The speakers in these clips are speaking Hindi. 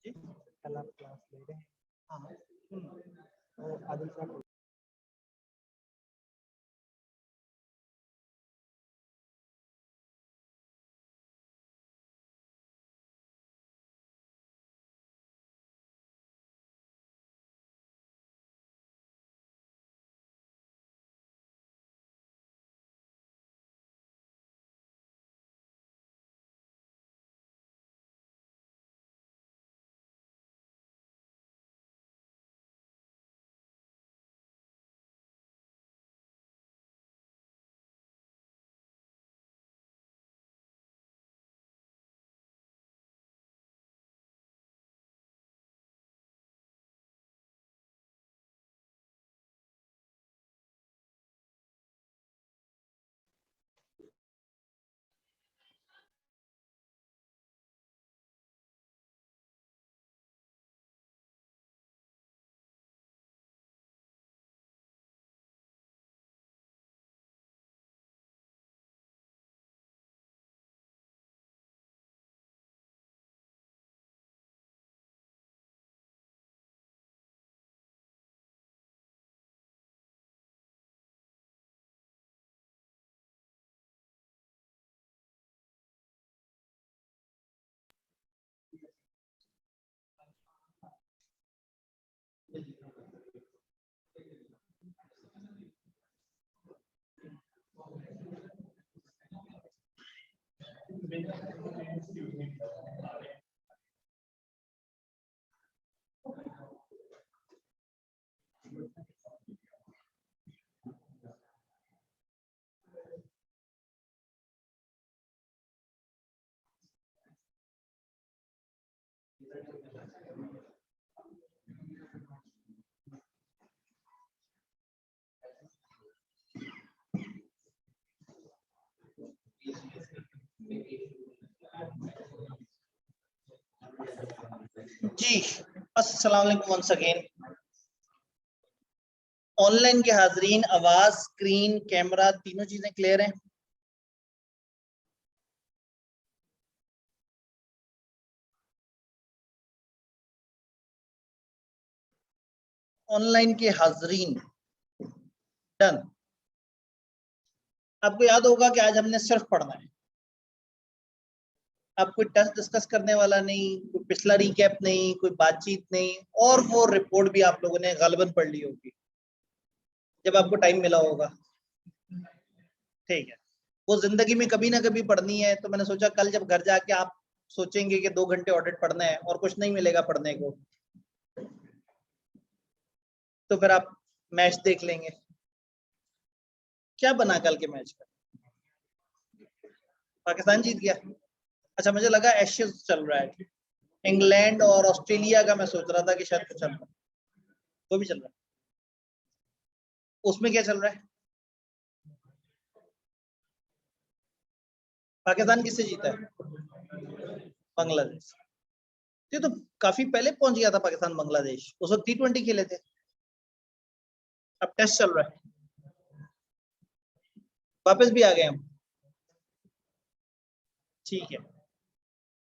कल आप क्लास ले रहे हैं? हाँ। तो आदिल साहब जी, अस्सलाम वालेकुम वंस अगेन। ऑनलाइन के हाजरीन, आवाज, स्क्रीन, कैमरा तीनों चीजें क्लियर हैं? ऑनलाइन के हाजरीन डन। आपको याद होगा कि आज हमने सिर्फ पढ़ना है। अब कोई टेस्ट डिस्कस करने वाला नहीं, कोई पिछला रिकैप नहीं, कोई बातचीत नहीं, और वो रिपोर्ट भी आप लोगों ने गालिबन पढ़ ली होगी जब आपको टाइम मिला होगा। ठीक है, वो जिंदगी में कभी ना कभी पढ़नी है, तो मैंने सोचा कल जब घर जाके आप सोचेंगे कि 2 घंटे ऑडिट पढ़ना है और कुछ नहीं मिलेगा पढ़ने को, तो फिर आप मैच देख लेंगे। क्या बना कल के मैच का? पाकिस्तान जीत गया। अच्छा, मुझे लगा एशेज चल रहा है, इंग्लैंड और ऑस्ट्रेलिया का मैं सोच रहा था कि शायद कुछ चल रहा है। वो भी चल रहा है। उसमें क्या चल रहा है? पाकिस्तान किससे जीता है? बांग्लादेश। ये तो काफी पहले पहुंच गया था पाकिस्तान बांग्लादेश, उस वक्त T20 खेले थे। अब टेस्ट चल रहा है, वापस भी आ गए हम। ठीक है,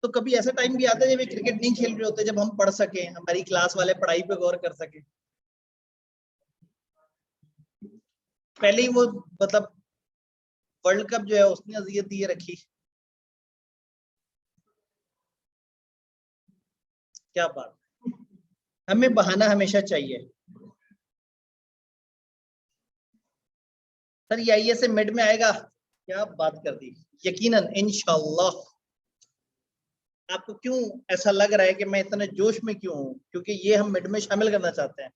तो कभी ऐसा टाइम भी आता है जब क्रिकेट नहीं खेल रहे होते, जब हम पढ़ सके, हमारी क्लास वाले पढ़ाई पे गौर कर सके। पहले ही वो मतलब वर्ल्ड कप जो है उसने अजियत ये रखी। क्या बात, हमें बहाना हमेशा चाहिए। सर ये आईए से मिड में आएगा, क्या बात कर दी। यकीनन इंशाल्लाह। आपको क्यों ऐसा लग रहा है कि मैं इतने जोश में क्यों हूं? क्योंकि ये हम मिड में शामिल करना चाहते हैं।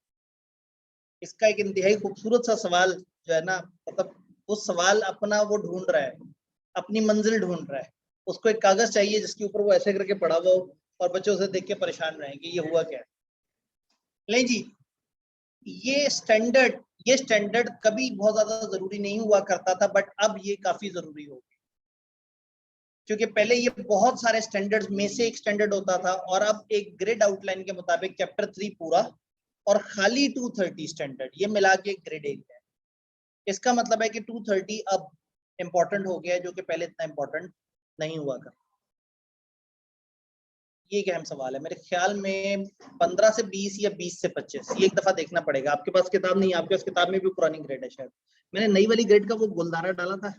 इसका एक इंतहाई खूबसूरत सा सवाल जो है ना, मतलब वो सवाल अपना वो ढूंढ रहा है, अपनी मंजिल ढूंढ रहा है। उसको एक कागज चाहिए जिसके ऊपर वो ऐसे करके पड़ा हुआ हो और बच्चे उसे देख के परेशान रहेंगे ये हुआ क्या। नहीं जी, ये स्टैंडर्ड कभी बहुत ज्यादा जरूरी नहीं हुआ करता था, बट अब ये काफी जरूरी हो गया, क्योंकि पहले ये बहुत सारे स्टैंडर्ड्स में से एक स्टैंडर्ड होता था, और अब एक ग्रेड आउटलाइन के मुताबिक चैप्टर 3 पूरा और खाली 230 स्टैंडर्ड, ये मिला के ग्रेड 1 है। इसका मतलब है कि 230 अब इम्पोर्टेंट हो गया है, जो कि पहले इतना इम्पोर्टेंट नहीं हुआ था। ये एक अहम सवाल है मेरे ख्याल में। 15 से 20 या 20 से 25, ये एक दफा देखना पड़ेगा। आपके पास किताब नहीं है, आपके पास किताब में भी पुरानी ग्रेड है शायद। मैंने नई वाली ग्रेड का वो गुलदारा डाला था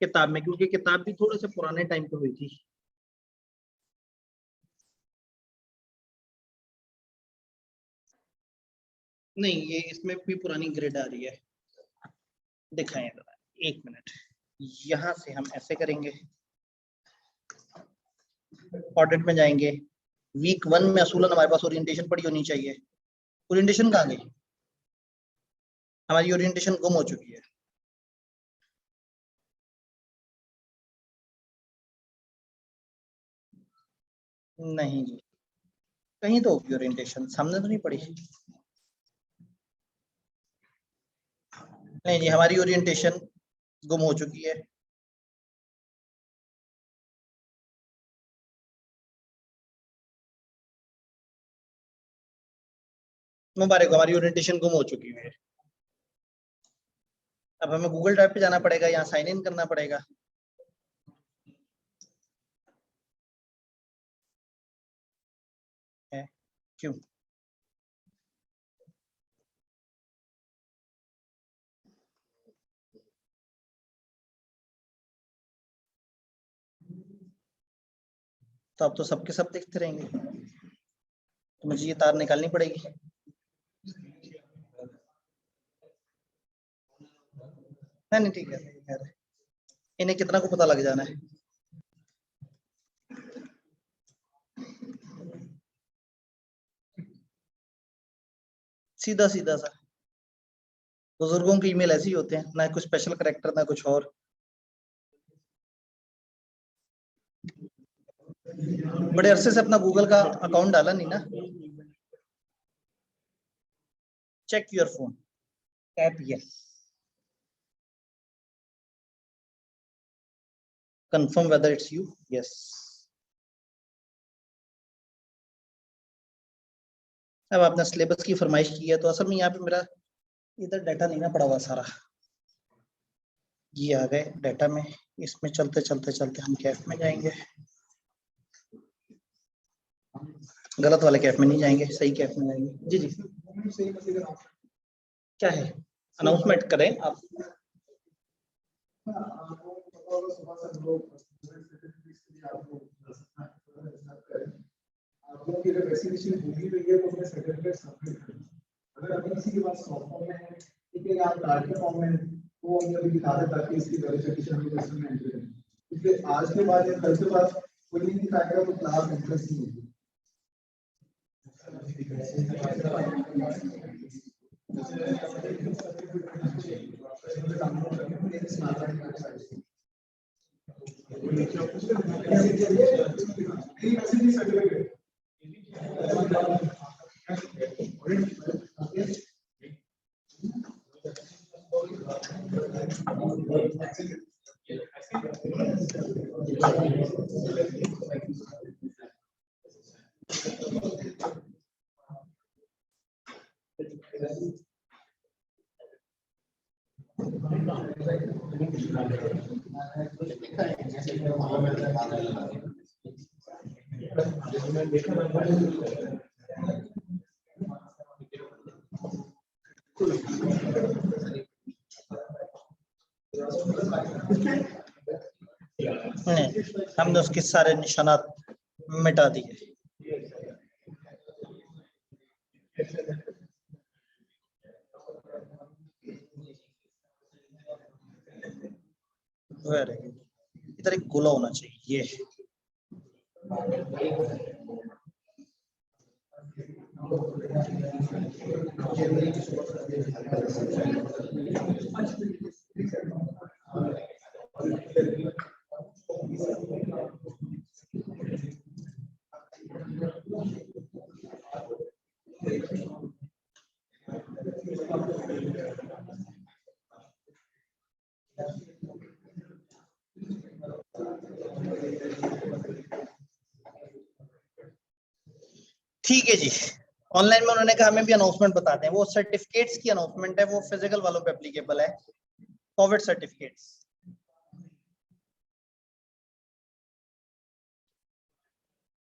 किताब में, क्योंकि किताब भी थोड़े से पुराने टाइम पे हुई थी। नहीं, ये इसमें भी पुरानी ग्रेड आ रही है। दिखाएं जरा, 1 मिनट। यहां से हम ऐसे करेंगे, ऑडिट में जाएंगे। वीक 1 में असूलन हमारे पास ओरिएंटेशन पड़ी होनी चाहिए। ओरिएंटेशन कहाँ गई? हमारी ओरिएंटेशन गुम हो चुकी है। नहीं जी, कहीं तो होगी ओरिएंटेशन, सामने तो नहीं पड़ी। नहीं जी, हमारी ओरिएंटेशन गुम हो चुकी है। मुबारक, हमारी ओरिएंटेशन गुम हो चुकी है। अब हमें गूगल ड्राइव पे जाना पड़ेगा, यहाँ साइन इन करना पड़ेगा। है क्यों? तो अब तो सबके सब दिखते रहेंगे, तो मुझे ये तार निकालनी पड़ेगी। नहीं नहीं, ठीक है, खैर है। इन्हें कितना को पता लग जाना है। सीधा सीधा सा। बुजुर्गों के ईमेल ऐसे ही होते हैं, ना कुछ स्पेशल करेक्टर ना कुछ और। बड़े अरसे से अपना गूगल का अकाउंट डाला नहीं ना। Check your phone app, yes. Confirm whether it's you, yes. अब आपने सिलेबस की फरमाइश की है, तो असल में यहाँ पे मेरा इधर डाटा नहीं ना पड़ा हुआ सारा। ये आ गए डाटा में। इसमें चलते चलते चलते हम कैफ में जाएंगे। गलत वाले कैफ में नहीं जाएंगे, सही कैफ में जाएंगे। जी जी, क्या है? अनाउंसमेंट करें आप। आप लोग की अगर वैक्सीनेशन होगी तो ये तो अपने सर्टिफिकेट सबमिट करें। अगर अभी किसी के पास सॉफ्ट फॉर्म में है, ठीक है, आप कार्ड के फॉर्म में है, वो हम अभी दिखा दें ताकि इसकी वेरिफिकेशन हम सिस्टम में एंटर करें। क्योंकि आज के बाद या कल के बाद कोई नहीं दिखाएगा तो क्लास इंटरेस्ट नहीं होगी। नहीं, हमने उसके सारे निशानात मिटा दिए। वेरी गुड, इधर एक गोला होना चाहिए। ये ठीक है जी। ऑनलाइन में उन्होंने कहा हमें भी अनाउंसमेंट बताते हैं। वो सर्टिफिकेट्स की अनाउंसमेंट है, वो फिजिकल वालों पे एप्लीकेबल है, कोविड सर्टिफिकेट्स।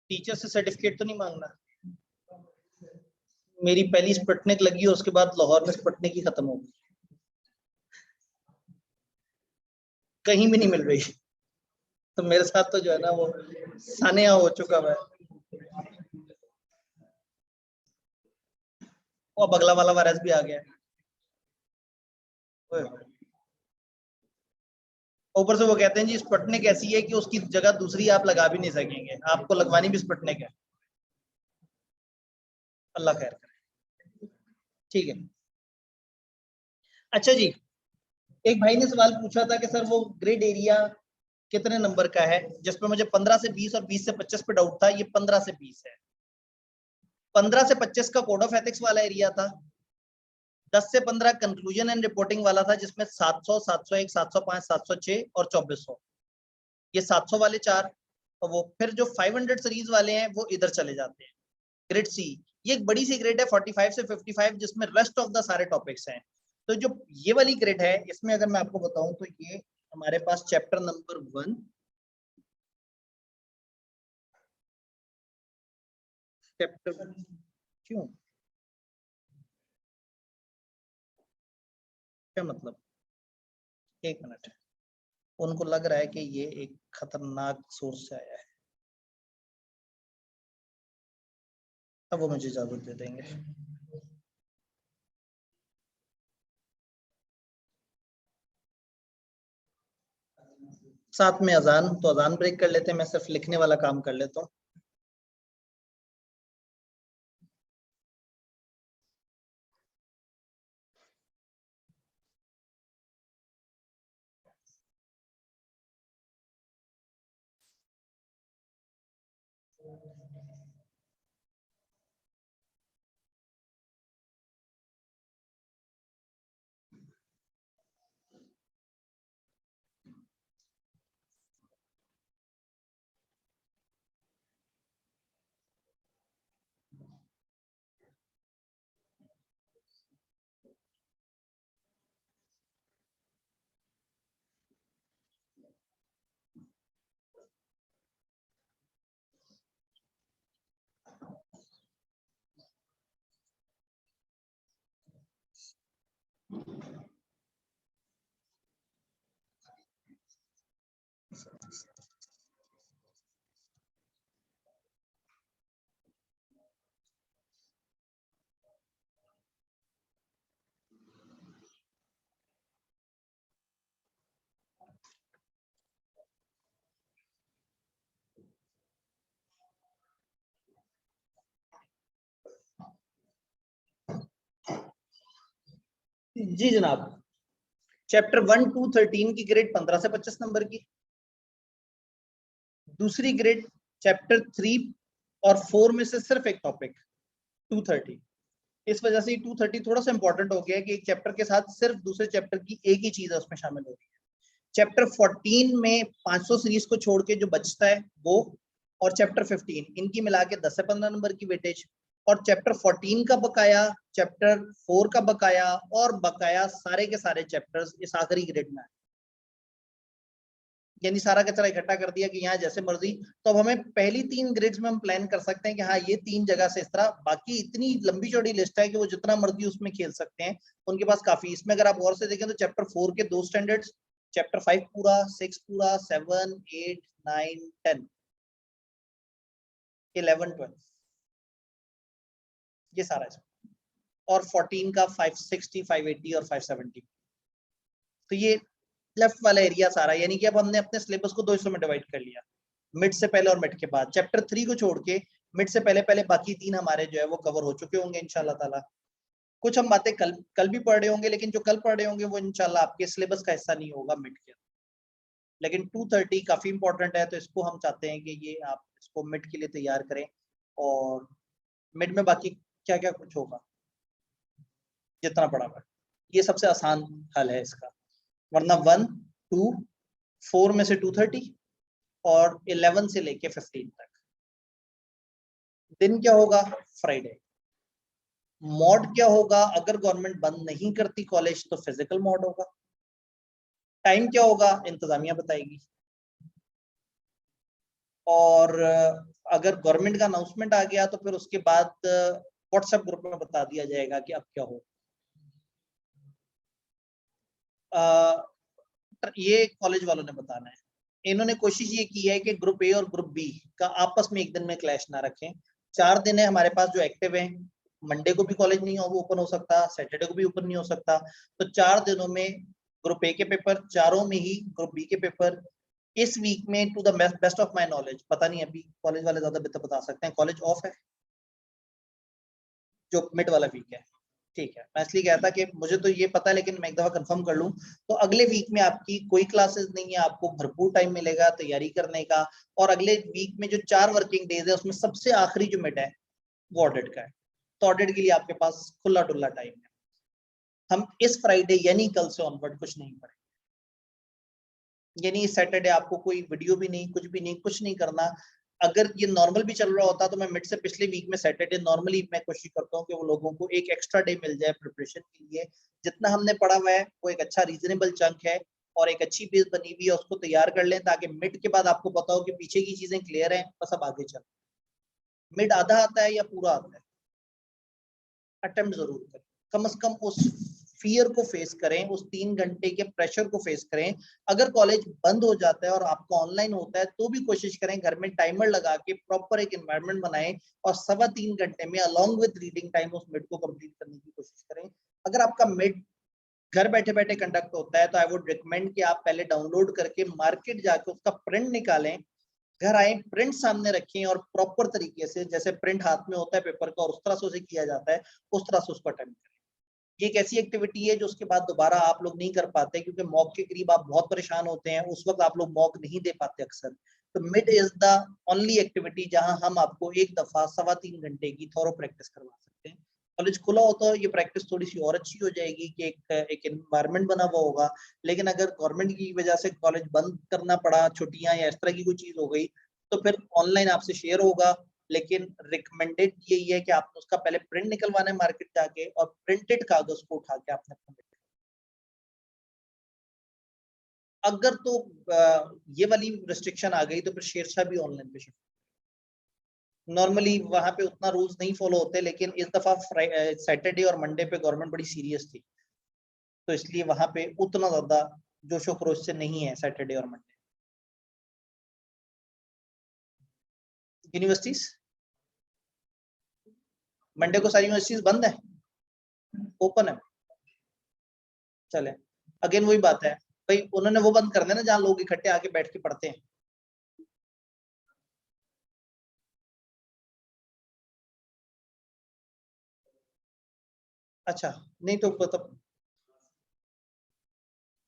टीचर से सर्टिफिकेट तो नहीं मांगना। मेरी पहली स्पुटनिक लगी और उसके बाद लाहौर में स्पुटनिक ही खत्म हो गई, कहीं भी नहीं मिल रही। तो मेरे साथ तो जो है ना वो सानिया हो चुका है। वो अब अगला वाला वायरस भी आ गया है। ऊपर से वो कहते हैं जी स्पुटनिक ऐसी है कि उसकी जगह दूसरी आप लगा भी नहीं सकेंगे, आपको लगवानी भी स्पुटनिक है। अल्लाह खैर करे। ठीक है, अच्छा जी, एक भाई ने सवाल पूछा था कि सर वो ग्रिड एरिया कितने नंबर का है, जिसपे मुझे 15 से 20 और 20 से 25 पे डाउट था। ये 15 से 20 है। 15 से 25 का कोड ऑफ एथिक्स वाला एरिया था। 10 से 15 कंक्लूजन एंड रिपोर्टिंग वाला था, जिसमें 700, 701, 705, 706 और 2400, ये 700 वाले चार। और वो फिर जो 500 सीरीज वाले हैं वो इधर चले जाते हैं। ग्रिड सी, ये एक बड़ी सी ग्रिड है 45 से 55, जिसमें रेस्ट ऑफ द सारे टॉपिक्स हैं। तो जो ये वाली ग्रिड है, इसमें अगर मैं आपको बताऊं तो ये हमारे पास चैप्टर नंबर 1, चैप्टर क्यों, क्या मतलब, एक मिनट, उनको लग रहा है कि ये एक खतरनाक सोर्स से आया है, अब वो मुझे इजाजत दे देंगे। साथ में अजान, तो अजान ब्रेक कर लेते हैं, मैं सिर्फ लिखने वाला काम कर लेता हूँ। जी जनाब, चैप्टर 1 to 13 की ग्रेड 15 से 25 नंबर की। दूसरी ग्रेड चैप्टर 3 और 4 में से सिर्फ एक टॉपिक 230। इस वजह से 230 थोड़ा सा इंपॉर्टेंट हो गया है कि एक चैप्टर के साथ सिर्फ दूसरे चैप्टर की एक ही चीज है उसमें शामिल हो रही है। चैप्टर 14 में 500 सीरीज को छोड़ के जो बचता है वो, और चैप्टर 15, इनकी मिला के 10 से 15 नंबर की वेटेज। और चैप्टर 14 का बकाया, चैप्टर 4 का बकाया और बकाया सारे के सारे चैप्टर्स इस आखिरी ग्रेड में आए। यानी सारा कचरा इकट्ठा कर दिया कि यहाँ जैसे मर्जी। तो अब हमें पहली 3 ग्रेड्स में हम प्लान कर सकते हैं कि हाँ ये 3 जगह से इस तरह, बाकी इतनी लंबी चौड़ी लिस्ट है कि वो जितना मर्जी उसमें खेल सकते हैं, उनके पास काफी। इसमें अगर आप गौर से देखें तो चैप्टर 4 के 2 स्टैंडर्ड्स, चैप्टर 5 पूरा, 6 पूरा, 7, 8, 9, 10, 11, 12, ये सारा है। और 14 का 560, 580 और 570। तो ये लेफ्ट वाला एरिया सारा, यानी कि अब हमने अपने सिलेबस को 2 हिस्सों में डिवाइड कर लिया, मिड से पहले और मिड के बाद। चैप्टर 3 को छोड़ के मिड से पहले पहले बाकी 3 हमारे जो है वो कवर हो चुके होंगे इंशाल्लाह ताला। कुछ हम बातें कल भी पढ़ रहे होंगे, लेकिन जो कल पढ़ रहे होंगे वो इंशाल्लाह आपके सिलेबस का हिस्सा नहीं होगा मिड के। लेकिन 230 काफी इंपॉर्टेंट है, तो इसको हम चाहते हैं कि ये आप इसको मिड के लिए तैयार करें। और मिड में बाकी क्या क्या कुछ होगा जितना पढ़ा हुआ है, ये सबसे आसान हल है इसका। वरना 1, 2, 4 में से 230 और 11 से लेके 15 तक। दिन क्या होगा, फ्राइडे। मॉड क्या होगा, अगर गवर्नमेंट बंद नहीं करती कॉलेज तो फिजिकल मॉड होगा। टाइम क्या होगा, इंतजामिया बताएगी। और अगर गवर्नमेंट का अनाउंसमेंट आ गया तो फिर उसके बाद व्हाट्सएप ग्रुप में बता दिया जाएगा कि अब क्या हो। ये कॉलेज वालों ने बताना है। इन्होंने कोशिश ये की है कि ग्रुप ए और ग्रुप बी का आपस में एक दिन में क्लैश ना रखें। 4 दिन है हमारे पास जो एक्टिव है, मंडे को भी कॉलेज नहीं ओपन हो सकता, सैटरडे को भी ओपन नहीं हो सकता, तो 4 दिनों में ग्रुप ए के पेपर, चारों में ही ग्रुप बी के पेपर। इस वीक में to the best of my knowledge, पता नहीं अभी कॉलेज वाले ज्यादा बेहतर बता सकते हैं, कॉलेज ऑफ है जो मिड वाला वीक है। ठीक है, मैं इसलिए कहता कि मुझे तो ये पता है, लेकिन मैं एक दफा कंफर्म कर लूं। तो अगले वीक में आपकी कोई क्लासेस नहीं है, आपको भरपूर टाइम मिलेगा तैयारी करने का। और अगले वीक में जो 4 वर्किंग डेज है उसमें सबसे आखिरी जो मिड है वो ऑडिट का है। तो ऑडिट के लिए आपके पास खुला डुल्ला टाइम है। हम इस फ्राइडे यानी कल से ऑनवर्ड कुछ नहीं पढ़ेंगे, यानी इस सैटरडे आपको कोई वीडियो भी नहीं, कुछ भी नहीं, कुछ नहीं करना। अगर ये नॉर्मल भी चल रहा होता तो मैं मिड से पिछले वीक में सैटरडे नॉर्मली मैं कोशिश करता हूँ कि वो लोगों को एक एक्स्ट्रा डे मिल जाए प्रिपरेशन के लिए। जितना हमने पढ़ा हुआ है वो एक अच्छा रीजनेबल चंक है और एक अच्छी बेस बनी हुई है, उसको तैयार कर लें ताकि मिड के बाद आपको पता हो कि पीछे की चीजें क्लियर हैं, बस अब आगे चल। मिड आधा आता है या पूरा आता है, अटेम्प्ट जरूर करें, कम से कम उस फियर को फेस करें, उस 3 घंटे के प्रेशर को फेस करें। अगर कॉलेज बंद हो जाता है और आपको ऑनलाइन होता है तो भी कोशिश करें घर में टाइमर लगा के प्रॉपर एक एनवायरनमेंट बनाएं और 3.25 घंटे में अलोंग विद रीडिंग टाइम उस मिड को कंप्लीट करने की कोशिश करें। अगर आपका मिड घर बैठे बैठे कंडक्ट होता है तो आई वुड रिकमेंड कि आप पहले डाउनलोड करके मार्केट जाके उसका प्रिंट निकालें, घर आए, प्रिंट सामने रखें और प्रॉपर तरीके से, जैसे प्रिंट हाथ में होता है पेपर का और उस तरह से उसे किया जाता है, उस तरह से उसको अटेम्प्ट करें। ये एक ऐसी एक्टिविटी है जो उसके बाद दोबारा आप लोग नहीं कर पाते, क्योंकि मॉक के करीब आप बहुत परेशान होते हैं, उस वक्त आप लोग मॉक नहीं दे पाते अक्सर। तो mid is the only activity जहां हम आपको एक दफा 3.25 घंटे की थोरो प्रैक्टिस करवा सकते हैं। कॉलेज खुला होता है ये प्रैक्टिस थोड़ी सी और अच्छी हो जाएगी कि एक एनवायरनमेंट बना हुआ होगा। लेकिन अगर गवर्नमेंट की वजह से कॉलेज बंद करना पड़ा, छुट्टियां या इस तरह की कोई चीज हो गई, तो फिर ऑनलाइन आपसे शेयर होगा। लेकिन रिकमेंडेड यही है कि आपने उसका पहले प्रिंट निकलवाना है मार्केट जाके और प्रिंटेड कागज को उठा के आपने, अगर तो ये वाली रिस्ट्रिक्शन आ गई तो फिर शेरशाह भी ऑनलाइन पे शिफ्ट। नॉर्मली वहां पे उतना रूल्स नहीं फॉलो होते, लेकिन इस दफा सैटरडे और मंडे पे गवर्नमेंट बड़ी सीरियस थी, तो इसलिए वहां पे उतना ज्यादा जोशो खरोश से नहीं है सैटरडे और मंडे। यूनिवर्सिटीज मंडे को सारी यूनिवर्सिटीज बंद है, ओपन है। चले, अगेन वही बात है भाई, उन्होंने वो बंद कर देना जहाँ लोग इकट्ठे आके बैठ के पढ़ते हैं। अच्छा, नहीं तो मतलब,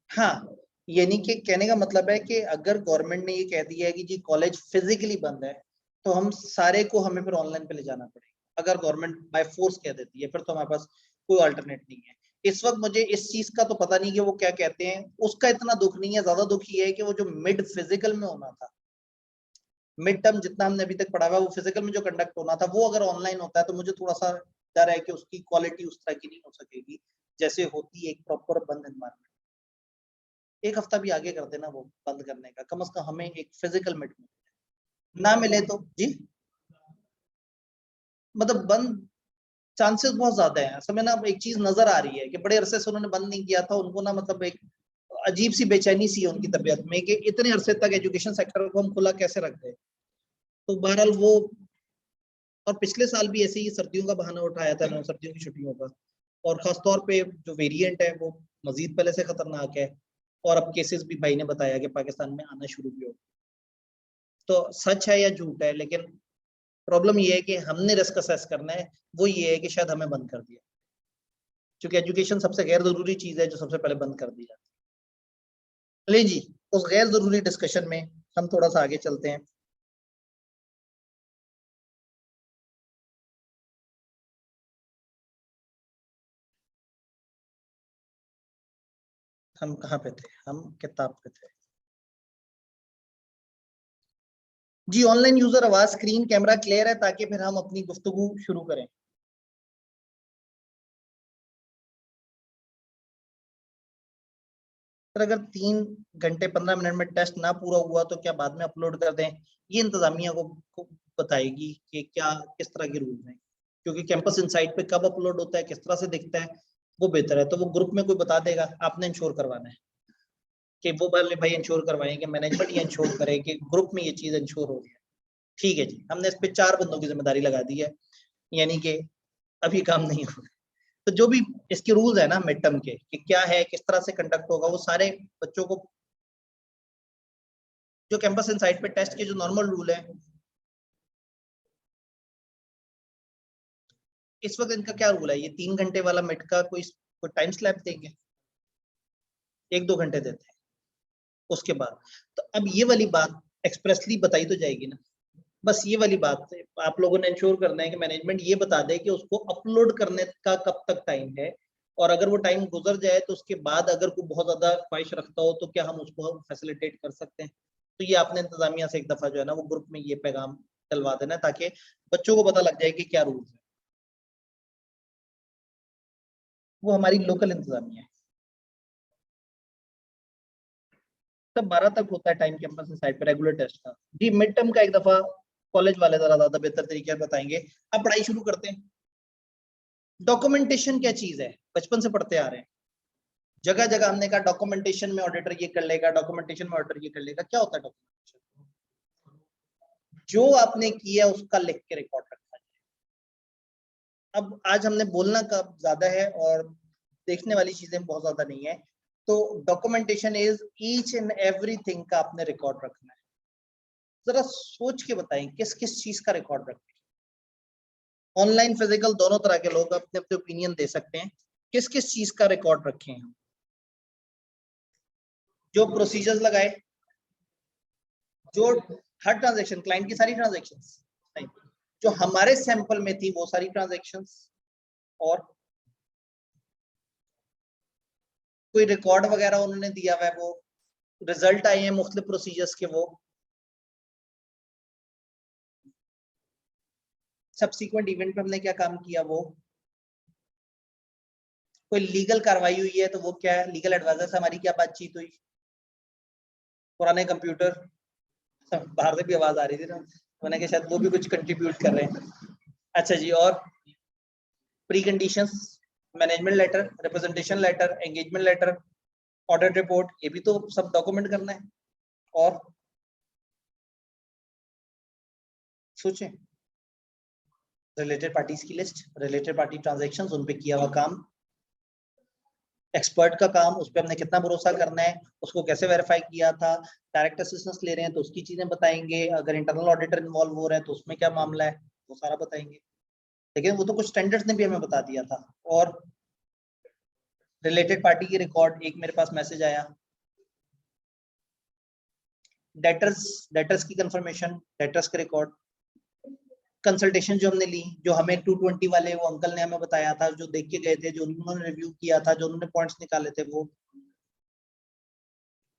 हाँ, यानी कि कहने का मतलब है कि अगर गवर्नमेंट ने ये कह दिया है कि जी कॉलेज फिजिकली बंद है, तो हम सारे को हमें फिर ऑनलाइन पे ले जाना पड़ेगा। अगर गवर्नमेंट बाय फोर्स कह देती है फिर तो हमारे पास कोई अल्टरनेट नहीं है। इस वक्त मुझे इस चीज का तो पता नहीं कि वो क्या कहते हैं, उसका इतना दुख नहीं है, ज्यादा दुख ये है कि वो जो मिड फिजिकल में होना था, मिड टर्म जितना हमने अभी तक पढ़ा हुआ वो फिजिकल में जो कंडक्ट होना था, वो अगर ऑनलाइन होता है तो मुझे थोड़ा सा डर है कि उसकी क्वालिटी उस तरह की नहीं हो सकेगी जैसे होती है एक प्रॉपर बंद एनवायरमेंट। एक हफ्ता भी आगे कर देना वो बंद करने का, कम से कम हमें एक फिजिकल मिट ना मिले तो जी, मतलब बंद चांसेस बहुत ज्यादा है। असल में ना एक चीज नजर आ रही है कि बड़े अरसे से उन्होंने बंद नहीं किया था, उनको ना मतलब एक अजीब सी बेचैनी सी है उनकी तबीयत में कि इतने अरसे तक एजुकेशन सेक्टर को हम खुला कैसे रख गए। तो बहरहाल वो, और पिछले साल भी ऐसे ही सर्दियों का बहाना उठाया था उन्होंने, सर्दियों की छुट्टियों का, और खासतौर पे जो वेरिएंट है वो मजीद पहले से खतरनाक है। और अब केसेस भी भाई ने बताया कि पाकिस्तान में आना शुरू भी हो। तो सच है या झूठ है, लेकिन प्रॉब्लम ये है कि हमने रिस्क असेस करना है। वो ये है कि शायद हमें बंद कर दिया, क्योंकि एजुकेशन सबसे गैर जरूरी चीज है जो सबसे पहले बंद कर दी जाती है। ले जी, उस गैर जरूरी डिस्कशन में हम थोड़ा सा आगे चलते हैं। हम कहाँ पे थे, हम किताब पे थे जी। ऑनलाइन यूजर आवाज स्क्रीन कैमरा क्लियर है ताकि फिर हम अपनी गुफ्तगू शुरू करें। सर अगर 3 घंटे 15 मिनट में टेस्ट ना पूरा हुआ तो क्या बाद में अपलोड कर दें? ये इंतजामिया को बताएगी कि क्या किस तरह के रूल्स हैं, क्योंकि कैंपस इनसाइट पे कब अपलोड होता है, किस तरह से दिखता है, वो बेहतर है। तो वो ग्रुप में कोई बता देगा, आपने इंश्योर करवाना है कि वो वाले भाई इंश्योर करवाएं कि मैनेजमेंट ये इंश्योर करे कि ग्रुप में ये चीज इंश्योर हो गई है। ठीक है जी, हमने इस पे 4 बंदों की जिम्मेदारी लगा दी है, यानी कि अभी काम नहीं होगा। तो जो भी इसके रूल्स है ना मिड टर्म के कि क्या है, किस तरह से कंडक्ट होगा, वो सारे बच्चों को जो कैंपस इनसाइट पे टेस्ट के जो नॉर्मल रूल है, इस वक्त इनका क्या रूल है, ये 3 घंटे वाला मिड का कोई टाइम स्लैब देंगे, 1-2 घंटे देते हैं उसके बाद। तो अब ये वाली बात एक्सप्रेसली बताई तो जाएगी ना, बस ये वाली बात आप लोगों ने इंश्योर करना है कि मैनेजमेंट ये बता दे कि उसको अपलोड करने का कब तक टाइम है, और अगर वो टाइम गुजर जाए तो उसके बाद अगर कोई बहुत ज्यादा ख्वाहिश रखता हो तो क्या हम उसको फैसिलिटेट कर सकते हैं। तो ये आपने इंतजामिया से एक दफा जो है ना वो ग्रुप में ये पैगाम डलवा देना है ताकि बच्चों को पता लग जाए कि क्या रूल्स है। वो हमारी लोकल इंतजामिया है। तब 12 तक होता है टाइम कैंपस साइड पे रेगुलर टेस्ट का। जी मिड टर्म का एक दफा कॉलेज वाले जरा ज्यादा बेहतर तरीके से बताएंगे। अब पढ़ाई शुरू करते हैं। डॉक्यूमेंटेशन क्या चीज है, बचपन से पढ़ते आ रहे हैं, जगह जगह हमने कहा डॉक्यूमेंटेशन में ऑडिटर ये कर लेगा, डॉक्यूमेंटेशन में ऑडिटर ये कर लेगा। क्या होता है डॉक्यूमेंटेशन? जो आपने किया उसका लिख के रिकॉर्ड रखा है। अब आज हमने बोलना का ज्यादा है और देखने वाली चीजें बहुत ज्यादा नहीं है। तो documentation is each and everything का आपने रिकॉर्ड रखना है। जरा सोच के बताएं किस किस चीज का रिकॉर्ड रखें। ऑनलाइन फिजिकल दोनों तरह के लोग अपने अपने ओपिनियन दे सकते हैं, किस किस चीज का रिकॉर्ड रखें हम। जो प्रोसीजर्स लगाए, जो हर ट्रांजैक्शन क्लाइंट की सारी ट्रांजैक्शंस नहीं, जो हमारे सैंपल में थी वो सारी ट्रांजैक्शंस, और कोई रिकॉर्ड वगैरह उन्होंने दिया हुआ है, वो रिजल्ट आए हैं मुख्तलिफ प्रोसीजर्स के, वो सब्सिक्वेंट इवेंट पे हमने क्या काम किया, वो कोई लीगल कार्रवाई हुई है तो वो क्या है, लीगल एडवाइजर से हमारी क्या बातचीत हुई, पुराने कंप्यूटर, बाहर से भी आवाज आ रही थी ना, मैंने कहा शायद वो भी कुछ कंट्रीब्यूट कर रहे हैं। अच्छा जी, और pre conditions, management letter, representation letter, engagement letter, audit report, ये भी तो सब डॉक्यूमेंट करना है। और सोचें, रिलेटेड पार्टीज की लिस्ट, रिलेटेड पार्टी ट्रांजैक्शंस, उन पे किया हुआ काम, एक्सपर्ट का काम, उस पर हमने कितना भरोसा करना है, उसको कैसे वेरीफाई किया था, डायरेक्ट असिस्टेंस ले रहे हैं तो उसकी चीजें बताएंगे, अगर इंटरनल ऑडिटर इन्वॉल्व हो रहा है तो उसमें क्या मामला है वो सारा बताएंगे। लेकिन वो तो कुछ स्टैंडर्ड्स ने भी हमें बता दिया था। और रिलेटेड पार्टी की रिकॉर्ड, एक मेरे पास मैसेज आया, डेटर्स की कंफर्मेशन, डेटर्स के रिकॉर्ड, कंसल्टेशन जो हमने ली, जो हमें 220 वाले वो अंकल ने हमें बताया था, जो देख के गए थे, जो उन्होंने रिव्यू किया था, जो उन्होंने पॉइंट्स निकाले थे, वो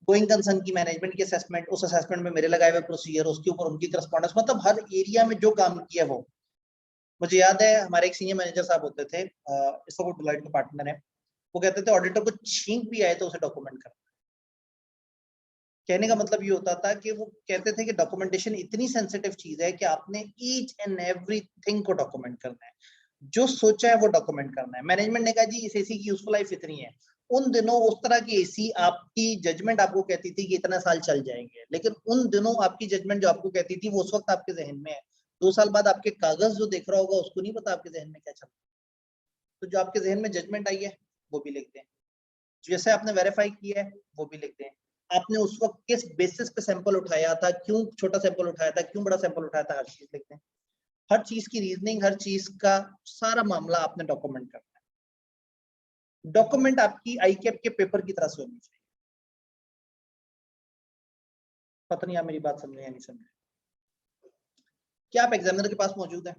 गोइंग कंसर्न की मैनेजमेंट की असेसमेंट, उस असेसमेंट में मेरे लगाए हुए प्रोसीजर, उसके ऊपर उनकी करस्पॉन्डेंस, मतलब हर एरिया में जो काम किया वो। मुझे याद है हमारे एक सीनियर मैनेजर साहब होते थे, इसका वो डिलाइट के पार्टनर है, वो कहते थे ऑडिटर को छींक भी आए तो उसे डॉक्यूमेंट करना। कहने का मतलब ये होता था कि वो कहते थे कि डॉक्यूमेंटेशन इतनी सेंसिटिव चीज है कि आपने ईच एंड एवरीथिंग को डॉक्यूमेंट करना है, जो सोचा है वो डॉक्यूमेंट करना है। मैनेजमेंट ने कहा जी इस एसी की यूजफुल लाइफ इतनी है, उन दिनों उस तरह की एसी आपकी जजमेंट आपको कहती थी कि इतना साल चल जाएंगे, लेकिन उन दिनों आपकी जजमेंट जो आपको कहती थी वो उस वक्त आपके जहन में है, 2 साल बाद आपके कागज जो देख रहा होगा उसको नहीं पता आपके जहन में क्या चल रहा है। तो जो आपके जहन में जजमेंट आई है वो भी लिख दें, जैसे आपने वेरीफाई किया है वो भी लिख दें, आपने उस वक्त किस बेसिस पे सैंपल उठाया था, क्यों छोटा सैंपल उठाया था, क्यों बड़ा सैंपल उठाया था, हर चीज लिख दें। हर चीज की रीजनिंग, हर चीज का सारा मामला आपने डॉक्यूमेंट करना है। डॉक्यूमेंट आपकी आईकैप के पेपर की तरह से होनी चाहिए। पता नहीं आप मेरी बात समझे या नहीं समझे। क्या आप एग्जामिनर के पास मौजूद है?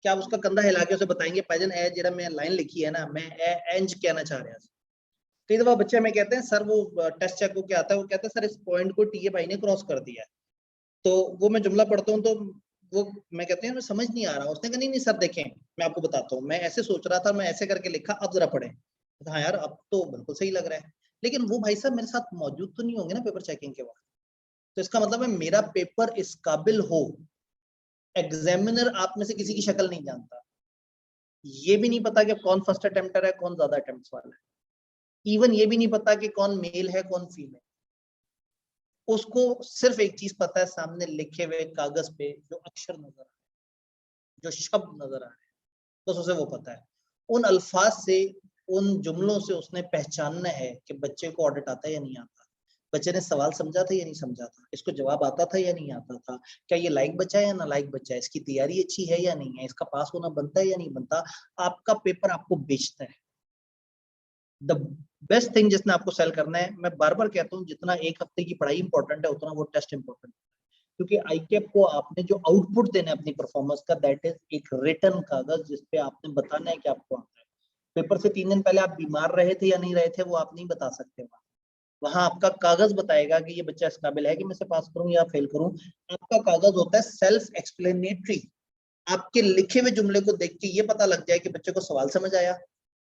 क्या आप उसका कंधा हिला के उसे बताएंगे पैजन ए जेड़ा मैं लाइन लिखी है ना, मैं एंज कहना चाह रहा हूं। कई दफा बच्चे हमें कहते हैं सर वो टेस्ट चेक को क्या आता है, वो कहते हैं सर इस पॉइंट को टीए भाई ने क्रॉस कर दिया है। तो वो मैं जुमला पढ़ता हूँ तो वो मैं कहते हैं समझ नहीं आ रहा, उसने कहा नहीं नहीं सर देखें मैं आपको बताता हूँ, मैं ऐसे सोच रहा था, मैं ऐसे करके लिखा, अब जरा पढ़े। हाँ यार अब तो बिल्कुल सही लग रहा है, लेकिन वो भाई साहब मेरे साथ मौजूद तो नहीं होंगे ना पेपर चेकिंग के वक्त। तो इसका मतलब है मेरा पेपर इस काबिल हो, एग्जामिनर आप में से किसी की शक्ल नहीं जानता, ये भी नहीं पता कि कौन फर्स्ट अटेम्प्टर है, कौन ज्यादा अटेम्प्ट्स वाला है, इवन ये भी नहीं पता कि कौन मेल है कौन फीमेल। उसको सिर्फ एक चीज पता है, सामने लिखे हुए कागज पे जो अक्षर नजर आ रहे हैं, जो शब्द नजर आ रहे हैं, बस उसे वो पता है। उन अल्फाज से, उन जुमलों से उसने पहचानना है कि बच्चे को ऑडिट आता है या नहीं आता, बच्चे ने सवाल समझा था या नहीं समझा था, इसको जवाब आता था या नहीं आता था, क्या ये लायक बच्चा है या ना लायक बच्चा है, इसकी तैयारी अच्छी है या नहीं है, इसका पास होना बनता है या नहीं बनता। आपका पेपर आपको बेचता है। द बेस्ट थिंग जिसने आपको सेल करना है, मैं बार बार कहता हूँ, जितना एक हफ्ते की पढ़ाई इंपॉर्टेंट है उतना वो टेस्ट इंपॉर्टेंट है। क्योंकि आईकेप को आपने जो आउटपुट देना है अपनी परफॉर्मेंस का, दैट इज एक रिटन कागज जिसपे आपने बताना है कि आपको आता है। पेपर से 3 दिन पहले आप बीमार रहे थे या नहीं रहे थे वो आप नहीं बता सकते। वहां आपका कागज बताएगा कि ये बच्चा इस काबिल है कि मैं इसे पास करूं या फेल करूं। आपका कागज होता है सेल्फ एक्सप्लेनेटरी। आपके लिखे हुए जुमले को देख के ये पता लग जाए कि बच्चे को सवाल समझ आया,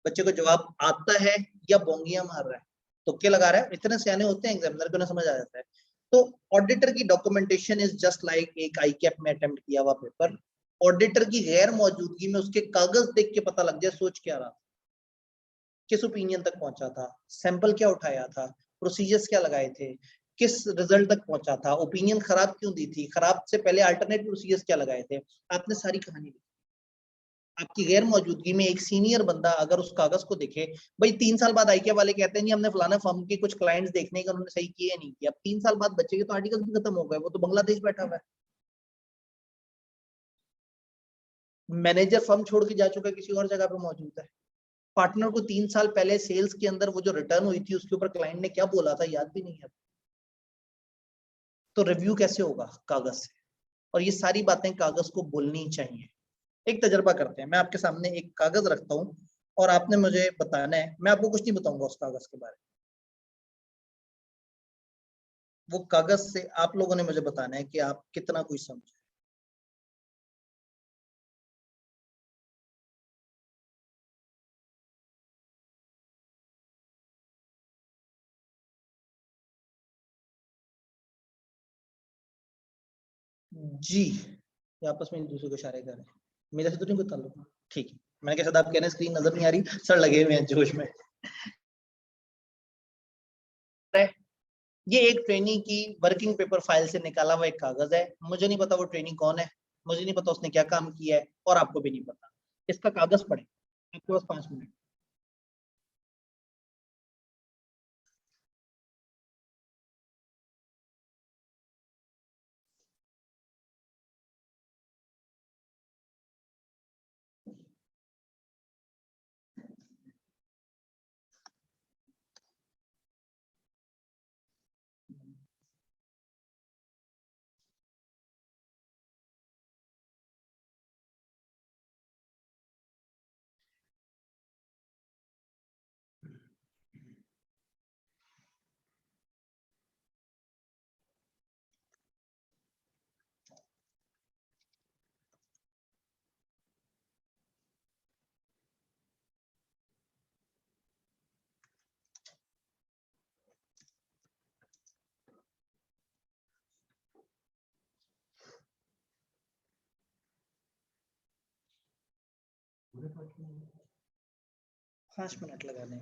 बच्चे को जवाब आता है या बोंगियां मार रहा है, तुक्के लगा रहा है। इतने सियाने होते हैं एग्जामिनर को, ना समझ आ जाता है। तो ऑडिटर की डॉक्यूमेंटेशन इज जस्ट लाइक एक आईकैप में अटेम्प्ट किया हुआ पेपर। ऑडिटर की गैर मौजूदगी में उसके कागज देख के पता लग जाए सोच क्या रहा, किस ओपिनियन तक पहुंचा था, सैंपल क्या उठाया था, प्रोसीजर्स क्या लगाए थे, किस रिजल्ट तक पहुंचा था, ओपिनियन खराब क्यों दी थी, खराब से पहले अल्टरनेट प्रोसीजर्स क्या लगाए थे। आपने सारी कहानी लिखी। आपकी गैर मौजूदगी में एक सीनियर बंदा अगर उस कागज को देखे, भाई 3 साल बाद आईके वाले कहते हैं नहीं हमने फलाना फर्म के कुछ क्लाइंट्स देखने का उन्होंने सही किया नहीं किया, अब 3 साल बाद बच्चे के तो आर्टिकल भी खत्म हो गए, वो तो बांग्लादेश बैठा हुआ है, मैनेजर फर्म छोड़ के जा चुका है, किसी और जगह पे मौजूद है। पार्टनर को 3 साल पहले सेल्स के अंदर वो जो रिटर्न हुई थी उसके ऊपर क्लाइंट ने क्या बोला था याद भी नहीं है, तो रिव्यू कैसे होगा कागज से। और ये सारी बातें कागज को बोलनी चाहिए। एक तजर्बा करते हैं, मैं आपके सामने एक कागज रखता हूं और आपने मुझे बताना है, मैं आपको कुछ नहीं बताऊंगा उस कागज के बारे में, वो कागज से आप लोगों ने मुझे बताना है कि आप कितना कुछ समझे। जी, ये आपस में एक दूसरे को इशारे कर रहे हैं, मेरे से तो नहीं कोई ताल्लुक। ठीक है, मैंने कहा आप कह रहे हैं स्क्रीन नजर नहीं आ रही, सर लगे हुए हैं जोश में। ये एक ट्रेनी की वर्किंग पेपर फाइल से निकाला हुआ एक कागज है। मुझे नहीं पता वो ट्रेनी कौन है, मुझे नहीं पता उसने क्या काम किया है, और आपको भी नहीं पता। इसका कागज पढ़े, आपके पास 5 मिनट। पांच मिनट लगा दें।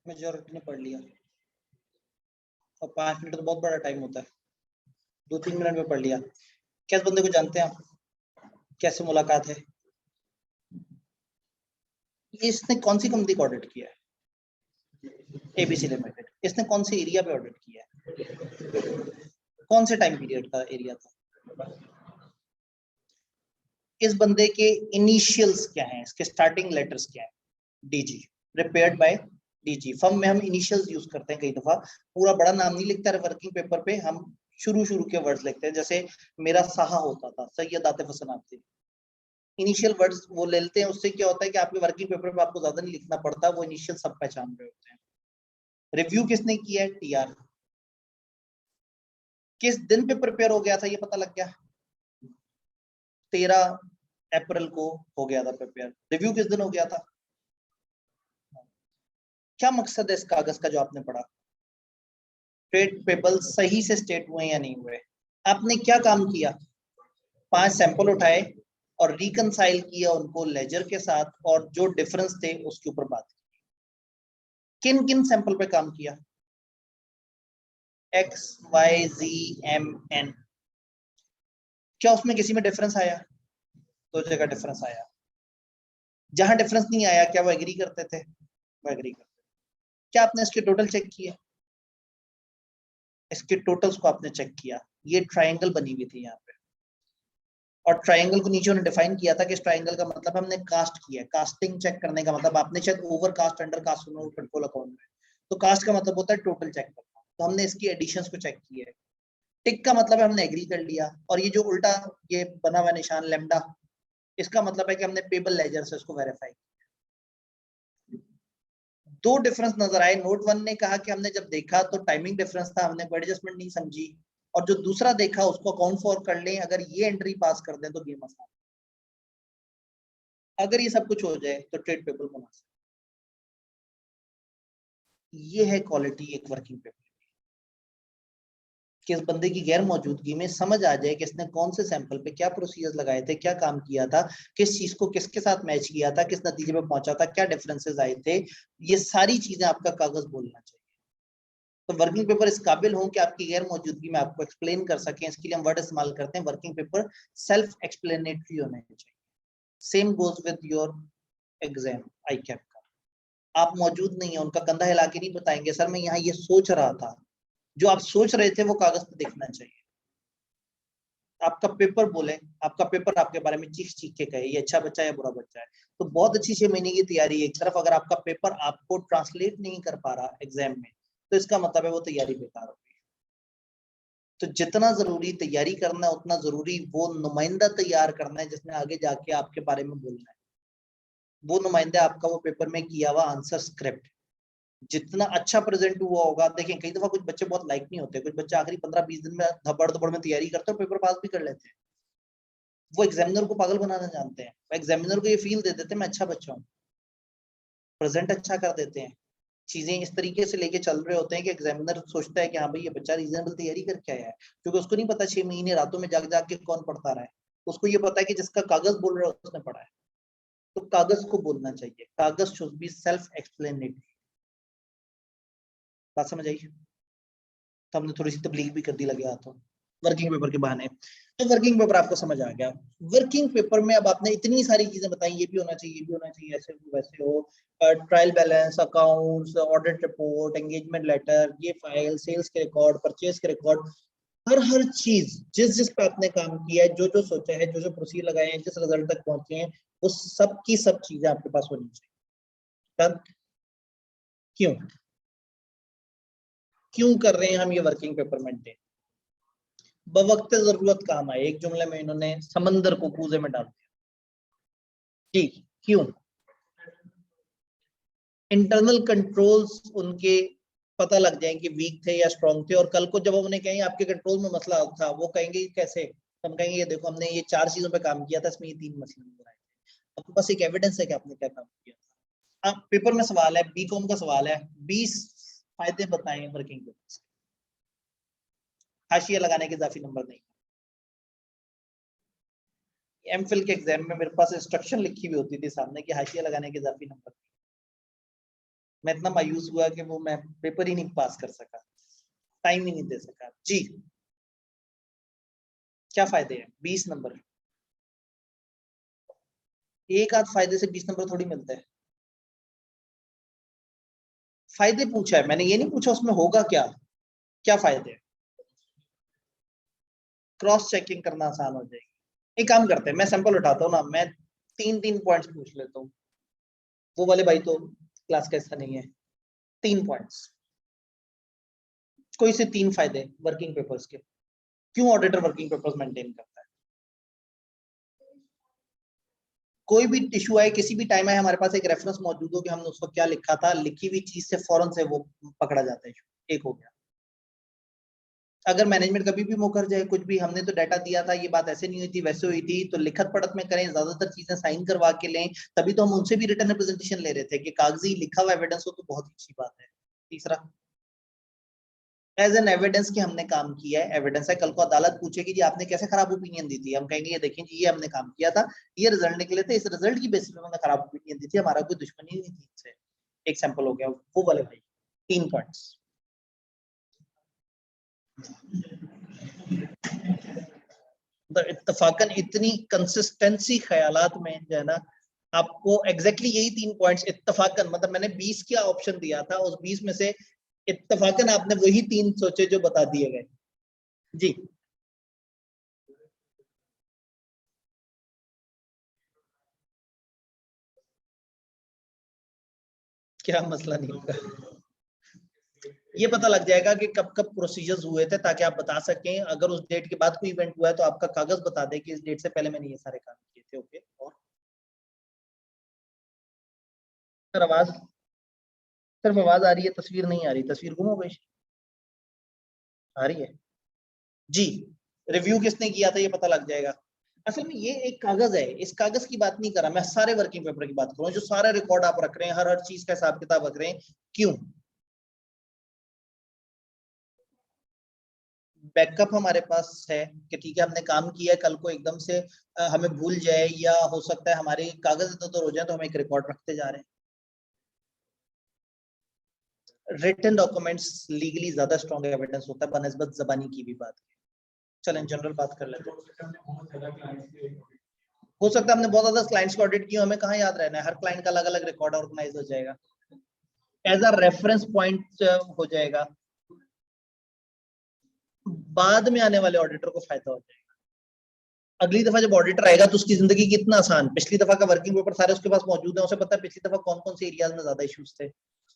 मेजॉरिटी ने पढ़ लिया, और 5 मिनट तो बहुत बड़ा टाइम होता है, 2-3 मिनट में पढ़ लिया। क्या इस बंदे को जानते हैं आप? कैसे मुलाकात है? इसने कौन सी कंपनी का ऑडिट किया है? ABC limited. इसने कौन से एरिया पे ऑडिट किया है? कौन से टाइम पीरियड का एरिया था? इस बंदे के इनिशियल्स क्या हैं, इसके स्टार्टिंग लेटर्स क्या है? DG, prepared by DG. Firm में हम इनिशियल्स यूज करते हैं कई दफा, पूरा बड़ा नाम नहीं लिखते वर्किंग पेपर पे, हम शुरू के वर्ड्स लिखते हैं। जैसे मेरा साहा होता था, सैयद आतिफ हसन आतिफ, इनिशियल वर्ड्स वो ले लेते हैं। उससे क्या होता है कि आपके वर्किंग पेपर पे आपको ज्यादा नहीं लिखना पड़ता, वो इनिशियल सब पहचान रहे होते हैं। रिव्यू किसने किया है? टीआर। किस दिन पे प्रिपेयर हो गया था ये पता लग गया, 13 अप्रैल को हो गया था प्रिपेयर। रिव्यू किस दिन हो गया था? क्या मकसद है इस कागज का जो आपने पढ़ा? ट्रेड पेबल सही से स्टेट हुए या नहीं हुए? आपने क्या काम किया? 5 सैंपल उठाए और रिकंसाइल किया उनको लेजर के साथ, और जो डिफरेंस थे उसके ऊपर बात की। किन किन सैंपल पे काम किया? X, Y, Z, M, N। क्या उसमें किसी में डिफरेंस आया? 2 जगह डिफरेंस आया। जहां डिफरेंस नहीं आया क्या वो एग्री करते थे? वो एग्री करते थे। क्या आपने इसके टोटल चेक किए? इसके टोटल्स को आपने चेक किया। ये ट्रायंगल बनी हुई थी यहाँ पे, और ट्रायंगल को नीचे उन्होंने डिफाइन किया था कि इस ट्रायंगल का मतलब हमने कास्ट किया है। कास्टिंग चेक करने का मतलब, आपने शायद ओवर कास्ट अंडर कास्ट सुना हो कंट्रोल अकाउंट में, तो कास्ट का मतलब होता है टोटल चेक करना। तो हमने इसकी एडिशंस को चेक किया है। टिक का मतलब है हमने एग्री कर लिया, और ये जो उल्टा ये बना हुआ निशान लेमडा, इसका मतलब है कि हमने पेबल लेजर से इसको वेरीफाई किया। 2 डिफरेंस नजर आए। नोट 1 ने कहा कि हमने जब देखा तो टाइमिंग डिफरेंस था, हमने कोई एडजस्टमेंट नहीं समझी, और जो दूसरा देखा उसको अकाउंट फॉर कर लें, अगर ये एंट्री पास कर दें तो गेम आसान। अगर ये सब कुछ हो जाए तो ट्रेड पेबल बना सकते। ये है क्वालिटी एक वर्किंग पेपर कि इस बंदे की गैर मौजूदगी में समझ आ जाए कि इसने कौन से सैंपल पे क्या प्रोसीजर लगाए थे, क्या काम किया था, किस चीज को किसके साथ मैच किया था, किस नतीजे पे पहुंचा था, क्या डिफरेंसेस आए थे। ये सारी चीजें आपका कागज बोलना चाहिए। तो वर्किंग पेपर इस काबिल हो कि आपकी गैर मौजूदगी में आपको एक्सप्लेन कर सकें, इसके लिए हम वर्ड इस्तेमाल करते हैं। वर्किंग पेपर सेल्फ एक्सप्लेनेटरी होने चाहिए। Same goes with your exam I cap का। आप मौजूद नहीं है, उनका कंधा हिला के नहीं बताएंगे सर मैं यहाँ ये सोच रहा था। जो आप सोच रहे थे वो कागज पे दिखना चाहिए। आपका पेपर बोले, आपका पेपर आपके बारे में चीख चीख के कहे ये अच्छा बच्चा है या बुरा बच्चा है। तो बहुत अच्छी 6 महीने की तैयारी है एक तरफ, अगर आपका पेपर आपको ट्रांसलेट नहीं कर पा रहा एग्जाम में, तो इसका मतलब है वो तैयारी बेकार होगी। तो जितना जरूरी तैयारी करना है, उतना जरूरी वो नुमाइंदा तैयार करना है जिसने आगे जाके आपके बारे में बोलना है। वो नुमाइंदा आपका वो पेपर में किया हुआ आंसर स्क्रिप्ट जितना अच्छा प्रेजेंट हुआ होगा। देखें कई दफा कुछ बच्चे बहुत लाइक नहीं होते, कुछ बच्चे आखिरी 15-20 दिन में धपड़ धपड़ में तैयारी करते हैं और पेपर पास भी कर लेते हैं। वो एग्जामिनर को पागल बनाना जानते हैं, वो एग्जामिनर को ये फील दे देते हैं मैं अच्छा बच्चा हूँ, प्रेजेंट अच्छा कर देते हैं। चीजें इस तरीके से लेके चल रहे होते हैं कि एग्जामिनर सोचता है कि हाँ भाई ये बच्चा रीजनेबल तैयारी करके आया है, क्योंकि उसको नहीं पता 6 महीने रातों में जाग जाग के कौन पढ़ता रहा है। उसको ये पता है कि जिसका कागज बोल रहा है उसने पढ़ा है। तो कागज को बोलना चाहिए, कागज शुड बी सेल्फ एक्सप्लेनेटरी। बात समझ आई? तो हमने थोड़ी सी तबलीग भी कर दी लगे हाथों वर्किंग पेपर के बहाने। तो वर्किंग पेपर आपको समझ आ गया। वर्किंग पेपर में अब आपने इतनी सारी चीजें बताई, ये भी होना चाहिए, ये भी होना चाहिए, ऐसे हो वैसे हो, trial balance, accounts, audit report, engagement letter, ये फाइल, सेल्स के रिकॉर्ड, परचेज के रिकॉर्ड, हर चीज जिस जिस पे आपने काम किया है, जो जो सोचा है, जो जो प्रोसीजर लगाए हैं, जिस रिजल्ट तक पहुंचे हैं, वो सब की सब चीजें आपके पास होनी चाहिए। क्यों क्यों कर रहे हैं हम ये वर्किंग पेपर मेंटेन? बवक्त जरूरत काम आए। एक जुमले में इन्होंने समंदर को कूजे में डाल दिया। ठीक, क्यों? इंटरनल कंट्रोल्स उनके पता लग जाए कि वीक थे या स्ट्रॉन्ग थे, और कल को जब हम उन्हें कहेंगे आपके कंट्रोल में मसला था, वो कहेंगे कैसे? हम कहेंगे ये देखो हमने ये 4 चीजों पे काम किया था, इसमें ये 3 मसले नजर आए थे। आपके पास एक एविडेंस है कि आपने क्या काम किया था। आप पेपर में सवाल है, बीकॉम का सवाल है, 20 फायदे बताएं वर्किंग पेपर से। हाशिया लगाने के इजाफी नंबर नहीं। एमफिल के एग्जाम में मेरे पास इंस्ट्रक्शन लिखी हुई होती थी सामने कि हाशिया लगाने के इजाफी नंबर। मैं इतना मायूस हुआ कि वो मैं पेपर ही नहीं पास कर सका, टाइम ही नहीं दे सका। जी क्या फायदे हैं? 20 नंबर, एक आध फायदे से 20 नंबर थोड़ी मिलता है। फायदे पूछा है मैंने, ये नहीं पूछा उसमें होगा क्या, क्या फायदे हैं? क्रॉस चेकिंग करना आसान हो जाएगी। एक काम करते हैं, मैं सैंपल उठाता हूँ ना, मैं 3 पॉइंट्स पूछ लेता हूँ। वो वाले भाई तो क्लास का हिस्सा नहीं है। 3 पॉइंट्स, कोई से 3 फायदे वर्किंग पेपर्स के। क्यों ऑडिटर वर्किंग पेपर्स मेंटेन करता है? कोई भी इशू आए, किसी भी टाइम आए, हमारे पास एक रेफरेंस मौजूद हो कि हमने उसको क्या लिखा था, लिखी हुई चीज से फौरन से वो पकड़ा जाता है। एक हो गया। अगर मैनेजमेंट कभी भी मुकर जाए, कुछ भी हमने तो डाटा दिया था, ये बात ऐसे नहीं हुई थी वैसे हुई थी, तो लिखत पढ़त में करें, ज्यादातर चीजें साइन करवा के लें, तभी तो हम उनसे भी रिटर्न रिप्रेजेंटेशन ले रहे थे कि कागजी लिखा हुआ एविडेंस हो तो बहुत अच्छी बात है। तीसरा, एज एन एविडेंस कि हमने काम किया है, एविडेंस है। कल को अदालत पूछेगी जी आपने कैसे खराब ओपिनियन दी थी, हम कहेंगे ये देखें जी ये हमने काम किया था, ये रिजल्ट निकले थे, इस रिजल्ट की बेसिस पे हमने खराब ओपिनियन दी थी, हमारा कोई दुश्मनी नहीं थी इससे। एक सैंपल हो गया वो वाले भाई। 3 पॉइंट्स। इत्तफाकन इतनी कंसिस्टेंसी ख्यालात में जो है ना, आपको एग्जैक्टली यही 3 पॉइंट्स इत्तफाकन, मतलब मैंने 20 का ऑप्शन दिया था, उस 20 में से इत्तफाकन आपने वही 3 सोचे जो बता दिए गए। जी क्या मसला नहीं होगा, ये पता लग जाएगा कि कब कब प्रोसीजर्स हुए थे, ताकि आप बता सकें अगर उस डेट के बाद कोई इवेंट हुआ है तो आपका कागज बता दे कि इस डेट से पहले मैंने ये सारे काम किए थे। ओके। और सर आवाज, सिर्फ आवाज आ रही है, तस्वीर नहीं आ रही, तस्वीर गुम हो गई, आ रही है? जी रिव्यू किसने किया था ये पता लग जाएगा। असल में ये एक कागज है, इस कागज की बात नहीं कर रहा मैं, सारे वर्किंग पेपर की बात कर रहा हूँ, जो सारा रिकॉर्ड आप रख रहे हैं, हर हर चीज का हिसाब किताब रख रहे हैं। क्यों? बैकअप हमारे पास है कि ठीक है हमने काम किया है, कल को एकदम से हमें भूल जाए, या हो सकता है हमारे कागज इधर उधर हो जाए, तो हम एक रिकॉर्ड रखते जा रहे हैं। रिटन डॉक्यूमेंट्स लीगली ज्यादा स्ट्रॉन्ग एविडेंस होता है बनस्बत जबानी की भी बात। चलें जनरल बात कर लेते हैं। हो सकता है हमने बहुत ज्यादा क्लाइंट्स को ऑडिट किया, हमें कहाँ याद रहना है, हर क्लाइंट का अलग अलग रिकॉर्ड ऑर्गेनाइज हो जाएगा, एज अ रेफरेंस पॉइंट हो जाएगा, बाद में आने वाले ऑडिटर को फायदा हो जाएगा। अगली दफा जब ऑडिटर आएगा तो उसकी जिंदगी कितना आसान, पिछली दफा का वर्किंग पेपर सारे उसके पास मौजूद है, उसे पता है पिछली दफा कौन कौन से एरियाज में ज्यादा इश्यूज थे,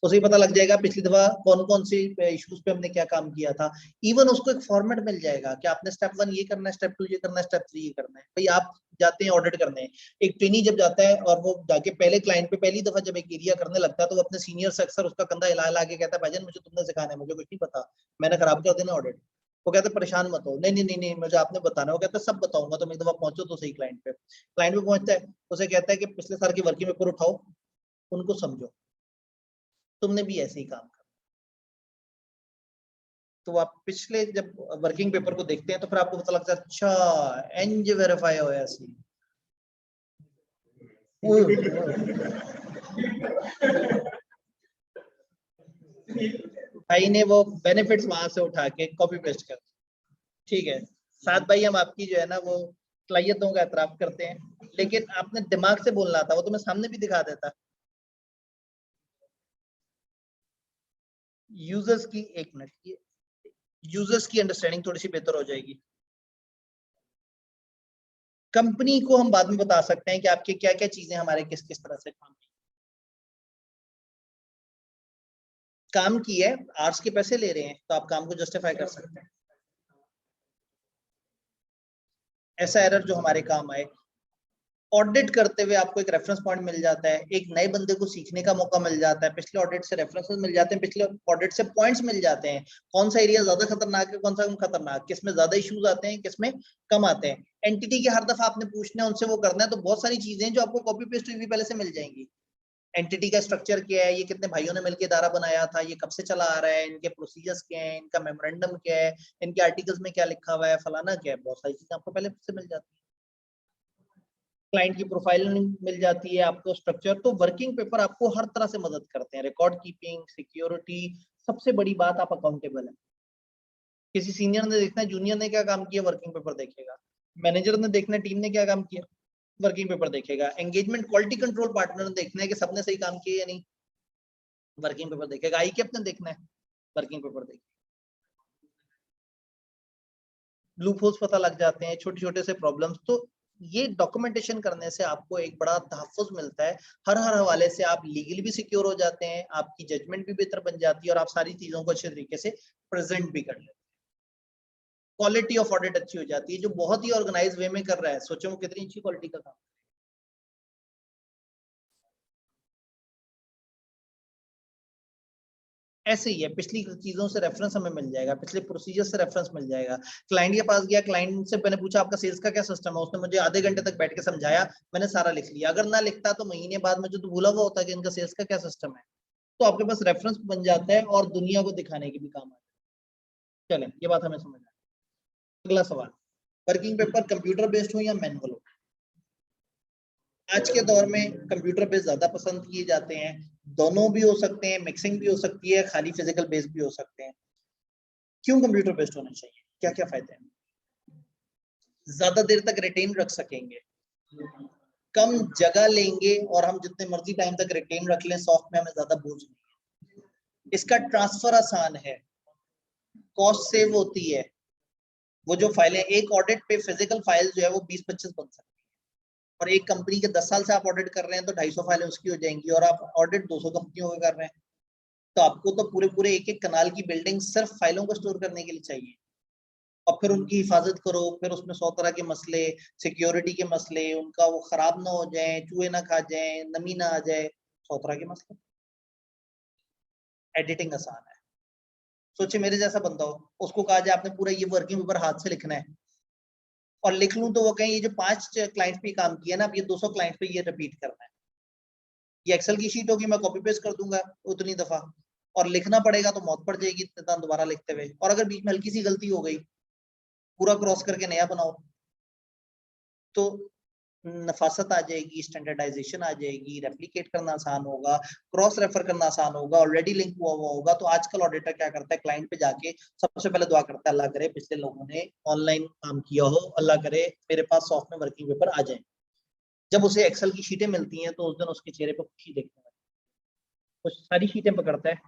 उसे पता लग जाएगा पिछली दफा कौन कौन से इश्यूज पे हमने क्या काम किया था। इवन उसको एक फॉर्मेट मिल जाएगा कि आपने स्टेप 1 ये करना है, स्टेप 2 ये करना है, स्टेप 3 ये करना है। भाई आप जाते हैं ऑडिट करने, एक ट्रेनी जब जाता है और वो जाके पहले क्लाइंट पे पहली दफा जब एक एरिया करने लगता है, तो वो अपने सीनियर से अक्सर उसका कंधा हिला हिला के कहता है भाईजान मुझे तुमने सिखाना है, मुझे कुछ नहीं पता, मैंने खराब कर देना ऑडिट। वो कहते परेशान मत हो, नहीं नहीं नहीं नहीं मुझे आपने बताना। वो कहता सब बताऊंगा, तुम एक दफा पहुंचो तो सही क्लाइंट पे। क्लाइंट पे पहुंचता है, उसे कहता है कि पिछले साल की वर्किंग पेपर उठाओ, उनको समझो, तुमने भी ऐसे ही काम कर। तो आप पिछले जब वर्किंग पेपर को देखते हैं तो फिर आपको पता लगता है अच्छा एंज वेरीफाई होया सी। भाई ने वो बेनिफिट्स वहां से उठा के कॉपी पेस्ट कर। ठीक है साथ भाई, हम आपकी जो है ना वो सलाहियतों का एतराफ करते हैं, लेकिन आपने दिमाग से बोलना था, वो तो मैं सामने भी दिखा देता। यूजर्स की, एक मिनट, यूजर्स की अंडरस्टैंडिंग थोड़ी सी बेहतर हो जाएगी। कंपनी को हम बाद में बता सकते हैं कि आपके क्या क्या चीजें हमारे किस किस तरह से काम की है, आर्ट्स के पैसे ले रहे हैं तो आप काम को जस्टिफाई कर सकते हैं। ऐसा एरर जो हमारे काम आए, ऑडिट करते हुए आपको एक रेफरेंस पॉइंट मिल जाता है, एक नए बंदे को सीखने का मौका मिल जाता है, पिछले ऑडिट से रेफरेंसेस मिल जाते हैं, पिछले ऑडिट से पॉइंट्स मिल जाते हैं, कौन सा एरिया ज्यादा खतरनाक है, कौन सा कम खतरनाक, किसमें ज्यादा इश्यूज आते हैं, किसमें कम आते हैं। एंटिटी के हर दफा आपने पूछना है उनसे, वो करना है, तो बहुत सारी चीजें जो आपको कॉपी पेस्ट हुई पहले से मिल जाएंगी। एंटिटी का स्ट्रक्चर क्या है, ये कितने भाइयों ने मिलकर इदारा बनाया था, ये कब से चला आ रहा है, इनके प्रोसीजर्स क्या है, इनका मेमोरेंडम क्या है, इनके आर्टिकल्स में क्या लिखा हुआ है, फलाना क्या है, बहुत सारी चीजें आपको पहले से मिल जाती है। क्लाइंट की प्रोफाइल मिल जाती है आपको, स्ट्रक्चर। तो वर्किंग पेपर आपको हर तरह से मदद करते हैं, रिकॉर्ड कीपिंग, सिक्योरिटी, सबसे बड़ी बात आप अकाउंटेबल है। किसी सीनियर ने देखना है जूनियर ने क्या काम किया, वर्किंग पेपर देखेगा। मैनेजर ने देखना है टीम ने क्या काम किया, वर्किंग पेपर देखेगा। एंगेजमेंट क्वालिटी कंट्रोल पार्टनर ने देखना है कि सबने सही काम किया या नहीं, वर्किंग पेपर देखेगा। आई कैप ने देखना है, वर्किंग पेपर देखेगा। लूपहोल्स पता लग जाते हैं, छोटे छोटे से प्रॉब्लम्स। तो ये डॉक्यूमेंटेशन करने से आपको एक बड़ा तहफ्फुज मिलता है। हर हवाले से आप लीगली भी सिक्योर हो जाते हैं, आपकी जजमेंट भी बेहतर बन जाती है और आप सारी चीजों को अच्छे तरीके से प्रेजेंट भी कर लेते हैं। क्वालिटी ऑफ ऑडिट अच्छी हो जाती है। जो बहुत ही ऑर्गेनाइज वे में कर रहा है, सोचो वो कितनी अच्छी क्वालिटी का काम। ऐसे ही है, पिछली चीजों से रेफरेंस हमें मिल जाएगा, पिछले प्रोसीजर से रेफरेंस मिल जाएगा। क्लाइंट के पास गया, क्लाइंट से मैंने पूछा आपका सेल्स का क्या सिस्टम है, उसने मुझे आधे घंटे तक बैठ के समझाया, मैंने सारा लिख लिया। अगर ना लिखता तो महीने बाद मुझे तो भूला हुआ होता कि इनका सेल्स का क्या सिस्टम है। तो आपके पास रेफरेंस बन जाता है और दुनिया को दिखाने के भी काम आता है। चलें, ये बात हमें समझ आए। अगला सवाल, वर्किंग पेपर कंप्यूटर बेस्ड हो या मैनुअल हो? आज के दौर में कंप्यूटर बेस्ड ज्यादा पसंद किए जाते हैं। दोनों भी हो सकते हैं, मिक्सिंग भी हो सकती है, खाली फिजिकल बेस्ड भी हो सकते हैं। क्यों कंप्यूटर बेस्ड होने चाहिए, क्या क्या फायदे हैं? ज्यादा देर तक रिटेन रख सकेंगे, कम जगह लेंगे और हम जितने मर्जी टाइम तक रिटेन रख लें, सॉफ्ट में हमें ज्यादा बोझ नहीं है। इसका ट्रांसफर आसान है, कॉस्ट सेव होती है। वो जो फाइलें, एक ऑडिट पे फिजिकल फाइल जो है वो 20-25 बन सकती है, और एक कंपनी के 10 साल से आप ऑडिट कर रहे हैं तो 250 फाइलें उसकी हो जाएंगी, और आप ऑडिट 200 कंपनियों का कर रहे हैं तो आपको तो पूरे पूरे एक एक कनाल की बिल्डिंग सिर्फ फाइलों को स्टोर करने के लिए चाहिए। और फिर उनकी हिफाजत करो, फिर उसमें 100 तरह के मसले, सिक्योरिटी के मसले, उनका वो खराब ना हो जाए, चूहे ना खा जाए, नमी ना आ जाए, 100 तरह के मसले। एडिटिंग आसान है। सोचिए मेरे जैसा बंदा हो, उसको कहा जाए आपने पूरा ये वर्किंग पेपर हाथ से लिखना है, और लिख लूं तो वो कहें ये जो 5 क्लाइंट पे काम किया ना, अब ये 200 क्लाइंट पे ये रिपीट करना है। ये एक्सेल की शीट होगी, मैं कॉपी पेस्ट कर दूंगा उतनी दफा, और लिखना पड़ेगा तो मौत पड़ जाएगी इतना दोबारा लिखते हुए। और अगर बीच में हल्की सी गलती हो गई, पूरा क्रॉस करके नया बनाओ, तो नफासत आ जाएगी, स्टैंडर्डाइजेशन आ जाएगी, रेप्लिकेट करना आसान होगा, क्रॉस रेफर करना आसान होगा, ऑलरेडी लिंक हुआ होगा। तो आजकल ऑडिटर क्या करता है, क्लाइंट पे जाके सबसे पहले दुआ करता है, अल्लाह करे पिछले लोगों ने ऑनलाइन काम किया हो, अल्लाह करे मेरे पास सॉफ्ट में वर्किंग पेपर आ जाए। जब उसे एक्सेल की शीटें मिलती हैं तो उस दिन उसके चेहरे पर खुशी देखने लगती है, कुछ सारी शीटें पकड़ता है।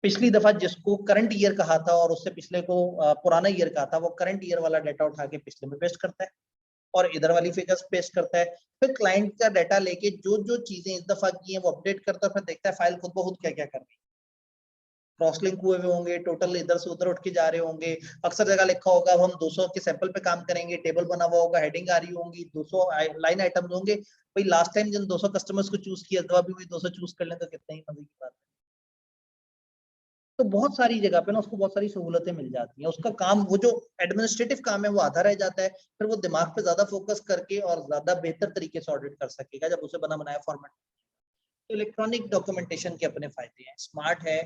पिछली दफा जिसको करंट ईयर कहा था और उससे पिछले को पुराना ईयर कहा था, वो करंट ईयर वाला डाटा उठा के पिछले में पेस्ट करता है और इधर वाली फिगर्स पेस्ट करता है। फिर क्लाइंट का डाटा लेके जो जो चीजें इस दफा की हैं वो अपडेट करता है, फिर देखता है फाइल खुद ब खुद क्या क्या कर रही है। क्रॉस लिंक हुए हुए होंगे, टोटल इधर से उधर उठ के जा रहे होंगे, अक्सर जगह लिखा होगा अब हम 200 के सैंपल पे काम करेंगे, टेबल बना हुआ होगा, हेडिंग आ रही होंगी, 200 लाइन आइटम्स होंगे। भाई लास्ट टाइम जिन 200 कस्टमर्स को चूज किया, दवा भी वही 200 चूज कर लें तो कितना ही मजे की बात है। तो बहुत सारी जगह पे ना उसको बहुत सारी सहूलतें मिल जाती हैं। उसका काम, वो जो एडमिनिस्ट्रेटिव काम है वो आधा रह जाता है, फिर वो दिमाग पे ज्यादा फोकस करके और ज्यादा बेहतर तरीके से ऑडिट कर सकेगा जब उसे बना बनाया फॉर्मेट। तो इलेक्ट्रॉनिक डॉक्यूमेंटेशन के अपने फायदे हैं, स्मार्ट है,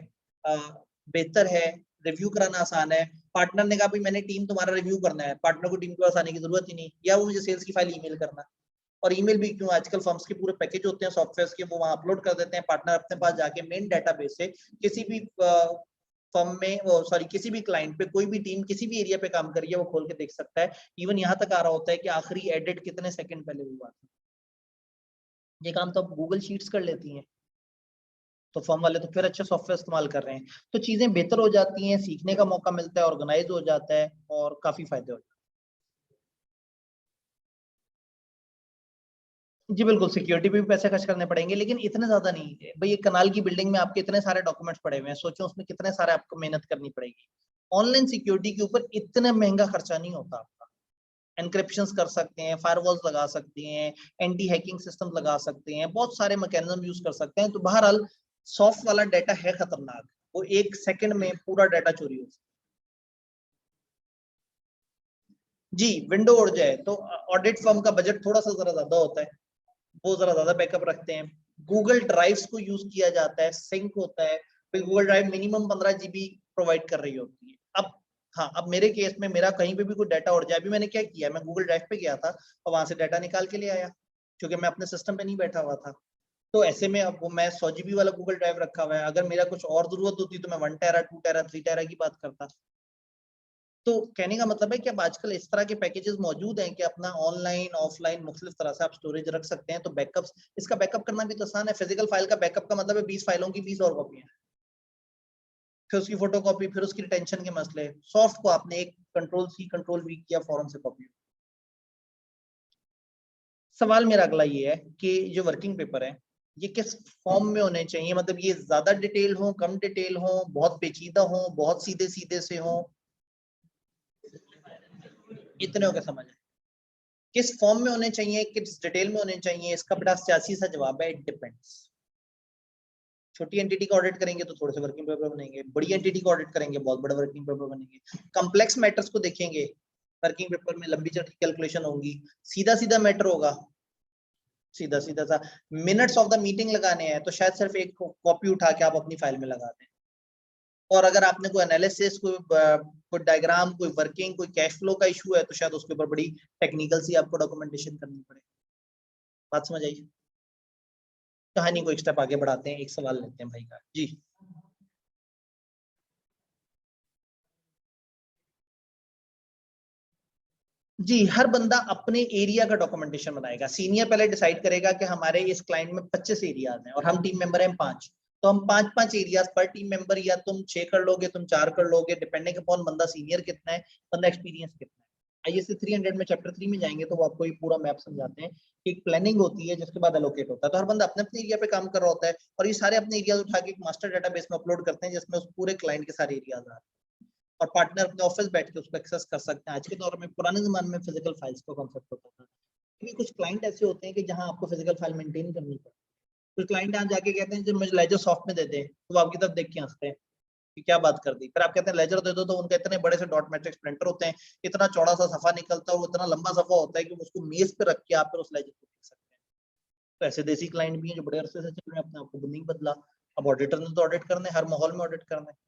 बेहतर है, रिव्यू कराना आसान है। पार्टनर ने कहा भाई मैंने टीम तुम्हारा रिव्यू करना है, पार्टनर को टीम के पास आने की जरूरत ही नहीं, या वो मुझे सेल्स की फाइल ईमेल करना। और ईमेल भी क्यों, आजकल फर्म्स के पूरे पैकेज होते हैं सॉफ्टवेयर के, वो वहां अपलोड कर देते हैं, पार्टनर अपने पास जाके मेन डेटाबेस से किसी भी फर्म में, सॉरी किसी भी क्लाइंट पे कोई भी टीम किसी भी एरिया पे काम कर रही है वो खोल के देख सकता है। इवन यहाँ तक आ रहा होता है कि आखिरी एडिट कितने सेकंड पहले हुआ था। ये काम तो अब गूगल शीट्स कर लेती हैं, तो फर्म वाले तो फिर अच्छे सॉफ्टवेयर इस्तेमाल कर रहे हैं। तो चीजें बेहतर हो जाती हैं, सीखने का मौका मिलता है, ऑर्गेनाइज हो जाता है और काफी फायदे हो जाते हैं। जी बिल्कुल, सिक्योरिटी पे भी पैसे खर्च करने पड़ेंगे, लेकिन इतने ज्यादा नहीं है भाई। एक कनाल की बिल्डिंग में आपके इतने सारे डॉक्यूमेंट्स पड़े हुए हैं, सोचो उसमें कितने सारे आपको मेहनत करनी पड़ेगी। ऑनलाइन सिक्योरिटी के ऊपर इतना महंगा खर्चा नहीं होता आपका। एनक्रिप्शंस कर सकते हैं, फायरवॉल्स लगा सकते हैं, एंटी हैकिंग सिस्टम लगा सकते हैं, बहुत सारे मैकेनिज्म यूज कर सकते हैं। तो बहरहाल सॉफ्ट वाला डाटा है खतरनाक, वो एक सेकंड में पूरा डाटा चोरी हो सकता है। जी, विंडो उड़ जाए तो ऑडिट फर्म का बजट थोड़ा सा जरा ज्यादा होता है, वो जरा ज्यादा बैकअप रखते हैं। गूगल ड्राइव्स को यूज किया जाता है, सिंक होता है। फिर Google drive minimum 15 GB provide कर रही होती है। अब हाँ, अब मेरे केस में मेरा कहीं पे भी कोई डाटा उड़ जाए, अभी मैंने क्या किया, मैं गूगल ड्राइव पे गया था और वहां से डाटा निकाल के ले आया, क्योंकि मैं अपने सिस्टम पे नहीं बैठा हुआ था। तो ऐसे में अब मैं 100 GB वाला गूगल ड्राइव रखा हुआ है, अगर मेरा कुछ और जरूरत होती तो मैं 1 टेरा 2 टेरा 3 टेरा की बात करता। तो कहने का मतलब है कि अब आजकल इस तरह के पैकेजेस मौजूद हैं कि अपना ऑनलाइन ऑफलाइन मुख्तलिफ तरह से आप स्टोरेज रख सकते हैं। तो बैकअप्स, इसका बैकअप करना भी तो आसान है। फिजिकल फाइल का बैकअप का मतलब है 20 फाइलों की 20 और कॉपियां, फिर उसकी फोटो कॉपी, फिर उसकी रिटेंशन के मसले। सॉफ्ट को आपने एक कंट्रोल-C कंट्रोल-V किया, फौरन से कॉपी। सवाल मेरा अगला ये है कि जो वर्किंग पेपर है ये किस फॉर्म में होने चाहिए, मतलब ये ज्यादा डिटेल हो, कम डिटेल हो, बहुत पेचीदा हो, बहुत सीधे सीधे से हो, इतने हो के समझ है। किस फॉर्म में होने चाहिए, किस डिटेल में होने चाहिए, इसका बड़ा सियासी सा जवाब है, इट डिपेंड्स। छोटी एंटिटी का ऑडिट करेंगे तो थोड़े से वर्किंग पेपर बनेंगे, बड़ी एंटिटी का ऑडिट करेंगे बहुत बड़े वर्किंग पेपर बनेंगे। कॉम्प्लेक्स मैटर्स को देखेंगे वर्किंग पेपर में लंबी चौड़ी कैलकुलेशन होगी। सीधा सीधा मैटर होगा, सीधा सीधा सा मिनट्स ऑफ द मीटिंग लगाने हैं तो शायद सिर्फ एक कॉपी उठा के आप अपनी फाइल में लगा दें। और अगर आपने कोई एनालिसिस, कोई डायग्राम, कोई वर्किंग, कोई कैश फ्लो का इशू है तो शायद उसके ऊपर बड़ी टेक्निकल सी आपको डॉक्यूमेंटेशन करनी पड़े। बात समझ आई? कहानी को एक स्टेप आगे बढ़ाते हैं, एक सवाल लेते हैं भाई का। जी जी, हर बंदा अपने एरिया का डॉक्यूमेंटेशन बनाएगा। सीनियर पहले डिसाइड करेगा कि हमारे इस क्लाइंट में 25 एरियाज हैं और हम टीम मेंबर हैं 5, तो हम 5-5 एरियाज पर टीम मेंबर, या तुम 6 कर लोगे, तुम 4 कर लोगे, डिपेंडिंग अपॉन बंदा सीनियर कितना है, बंदा एक्सपीरियंस कितना है। आईएससी 300 में चैप्टर 3 में जाएंगे तो वो आपको ये पूरा मैप समझाते हैं कि एक प्लानिंग होती है जिसके बाद एलोकेट होता है। तो हर बंदा अपने अपने एरिया पे काम कर रहा होता है और ये सारे अपने एरियाज उठा के एक मास्टर डेटाबेस में अपलोड करते हैं जिसमें उस पूरे क्लाइंट के सारे एरियाज आ रहे हैं और पार्टनर अपने ऑफिस बैठ के उसको एक्सेस कर सकते हैं। आज के दौर में, पुराने जमाने में फिजिकल फाइल्स का कॉन्सेप्ट होता था, क्योंकि कुछ क्लाइंट ऐसे होते हैं कि जहां आपको फिजिकल फाइल मेंटेन करनी पड़ती है। कुछ क्लाइंट यहाँ जाके कहते हैं जो मुझे लेजर सॉफ्ट में दे दे, तो आपकी तरफ देख के हंसते हैं कि क्या बात कर दी। फिर आप कहते हैं लेजर दे दो, तो उनके इतने बड़े से डॉट मैट्रिक्स प्रिंटर होते हैं, इतना चौड़ा सा सफा निकलता है, वो इतना लंबा सफा होता है कि उसको मेज पे रख के आप फिर उस लेजर को देख सकते हैं। तो ऐसे देसी क्लाइंट भी हैं जो बड़े अरसे से चल रहे हैं, अपने आप को नहीं बदला। अब ऑडिटर ने तो ऑडिट करने, हर माहौल में ऑडिट करने।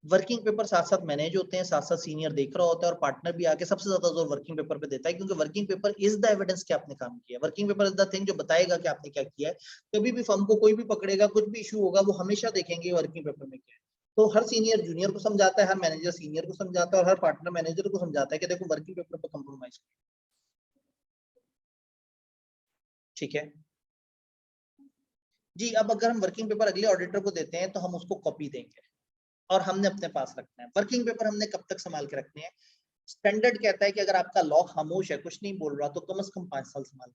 वर्किंग पेपर साथ साथ मैनेज होते हैं, साथ साथ सीनियर देख रहा होता है और पार्टनर भी आके सबसे ज्यादा जोर वर्किंग पेपर पे देता है, क्योंकि working paper is the evidence कि आपने काम किया। Working paper is the thing जो बताएगा कि आपने क्या किया है। कभी भी फर्म को कोई भी पकड़ेगा, कुछ भी इशू होगा, वो हमेशा देखेंगे वर्किंग पेपर में क्या है। तो हर सीनियर जूनियर को समझाता है, हर मैनेजर सीनियर को समझाता है और हर पार्टनर मैनेजर को समझाता है कि देखो वर्किंग पेपर पर कंप्रोमाइज। ठीक है जी। अब अगर हम वर्किंग पेपर अगले ऑडिटर को देते हैं तो हम उसको कॉपी देंगे और हमने अपने पास रखना है। वर्किंग पेपर हमने कब तक संभाल के रखने हैं? स्टैंडर्ड कहता है कि अगर आपका लॉ खामोश है, कुछ नहीं बोल रहा, तो कम से कम 5 साल संभाल।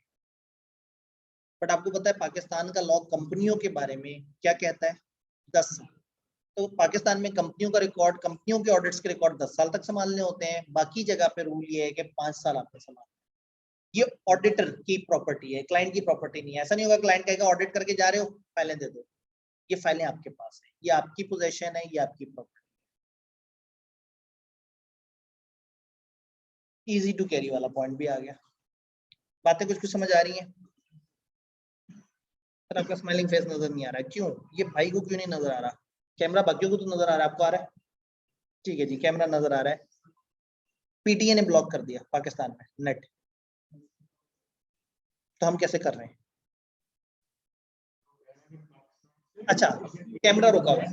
बट आपको पता है पाकिस्तान का लॉ कंपनियों के बारे में क्या कहता है? 10 साल। तो पाकिस्तान में कंपनियों का रिकॉर्ड, कंपनियों के ऑडिट्स के रिकॉर्ड 10 साल तक संभालने होते हैं। बाकी जगह पे रूल ये है कि 5 साल आपने संभाल। ये ऑडिटर की प्रॉपर्टी है, क्लाइंट की प्रॉपर्टी नहीं है। ऐसा नहीं होगा क्लाइंट कहेगा ऑडिट करके जा रहे हो, फाइलें दे दो। ये फाइलें आपके पास है, ये आपकी पोजीशन है, ये आपकी प्रॉपर्टी। इजी टू कैरी वाला पॉइंट भी आ गया। बातें कुछ कुछ समझ आ रही हैं? सर आपका स्माइलिंग फेस नजर नहीं आ रहा है, क्यों? ये भाई को क्यों नहीं नजर आ रहा? कैमरा बाकियों को तो नजर आ रहा है, आपको आ रहा है? ठीक है जी, कैमरा नजर आ रहा है। पीटीए ने ब्लॉक कर दिया पाकिस्तान में नेट, तो हम कैसे कर रहे हैं? अच्छा, कैमरा रुका हुआ है।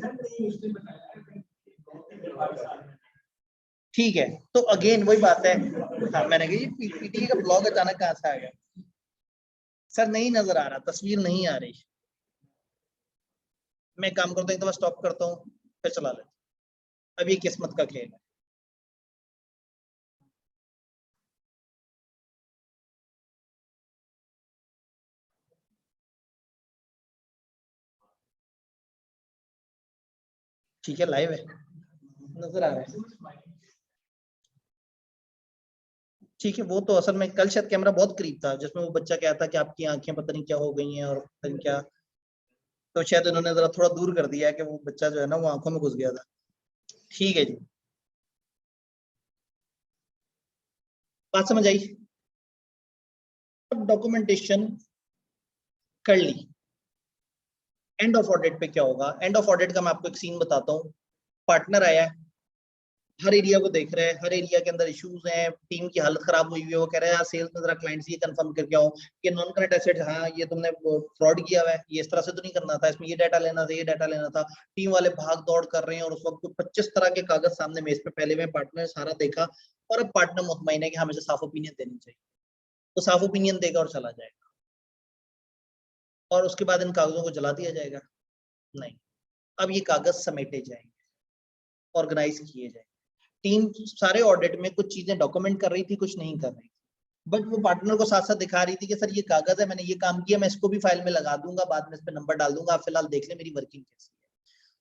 ठीक है, तो अगेन वही बात है। हाँ, मैंने कहा पीटीए का ब्लॉग अचानक कहाँ से आ गया? सर नहीं नजर आ रहा, तस्वीर नहीं आ रही। मैं काम करता हूँ, एक दफा स्टॉप करता हूँ, फिर चला लेता हूँ। अब ये किस्मत का खेल है। ठीक है, लाइव है, नजर आ रहा है। ठीक है, वो तो असल में कल शायद कैमरा बहुत करीब था जिसमें वो बच्चा कहता कि आपकी आंखें पता नहीं क्या हो गई हैं और पता नहीं क्या, तो शायद उन्होंने जरा थोड़ा दूर कर दिया कि वो बच्चा जो है ना वो आंखों में घुस गया था। ठीक है जी, बात समझ आई? अब डॉक्यूमेंटेशन कर ली, एंड ऑफ ऑडिट पे क्या होगा? एंड ऑफ ऑडिट का मैं आपको एक सीन बताता हूँ। पार्टनर आया है, हर एरिया को देख रहे हैं, हर एरिया के अंदर इश्यूज हैं, टीम की हालत खराब हुई है, वो कह रहे हैं सेल्स में जरा क्लाइंट से ये कंफर्म करके आओ कि नॉन करंट एसेट, हाँ ये तुमने फ्रॉड किया हुआ है, ये इस तरह से तो नहीं करना था, इसमें ये डाटा लेना था, ये डाटा लेना था। टीम वाले भाग दौड़ कर रहे हैं और उस वक्त 25 तरह के कागज सामने मेज पे पहले में, पार्टनर ने सारा देखा और अब पार्टनर मुतमईन है कि हमें साफ ओपिनियन देनी चाहिए, तो साफ ओपिनियन देगा और चला जाएगा, और उसके बाद इन कागजों को जला दिया जाएगा? नहीं, अब ये कागज समेटे जाएंगे, ऑर्गेनाइज किए जाएंगे। टीम सारे ऑडिट में कुछ चीजें डॉक्यूमेंट कर रही थी, कुछ नहीं कर रही थी, बट वो पार्टनर को साथ साथ दिखा रही थी कि सर ये कागज है, मैंने ये काम किया, मैं इसको भी फाइल में लगा दूंगा, बाद में इस पे नंबर डाल दूंगा, आप फिलहाल देख ले मेरी वर्किंग कैसी है।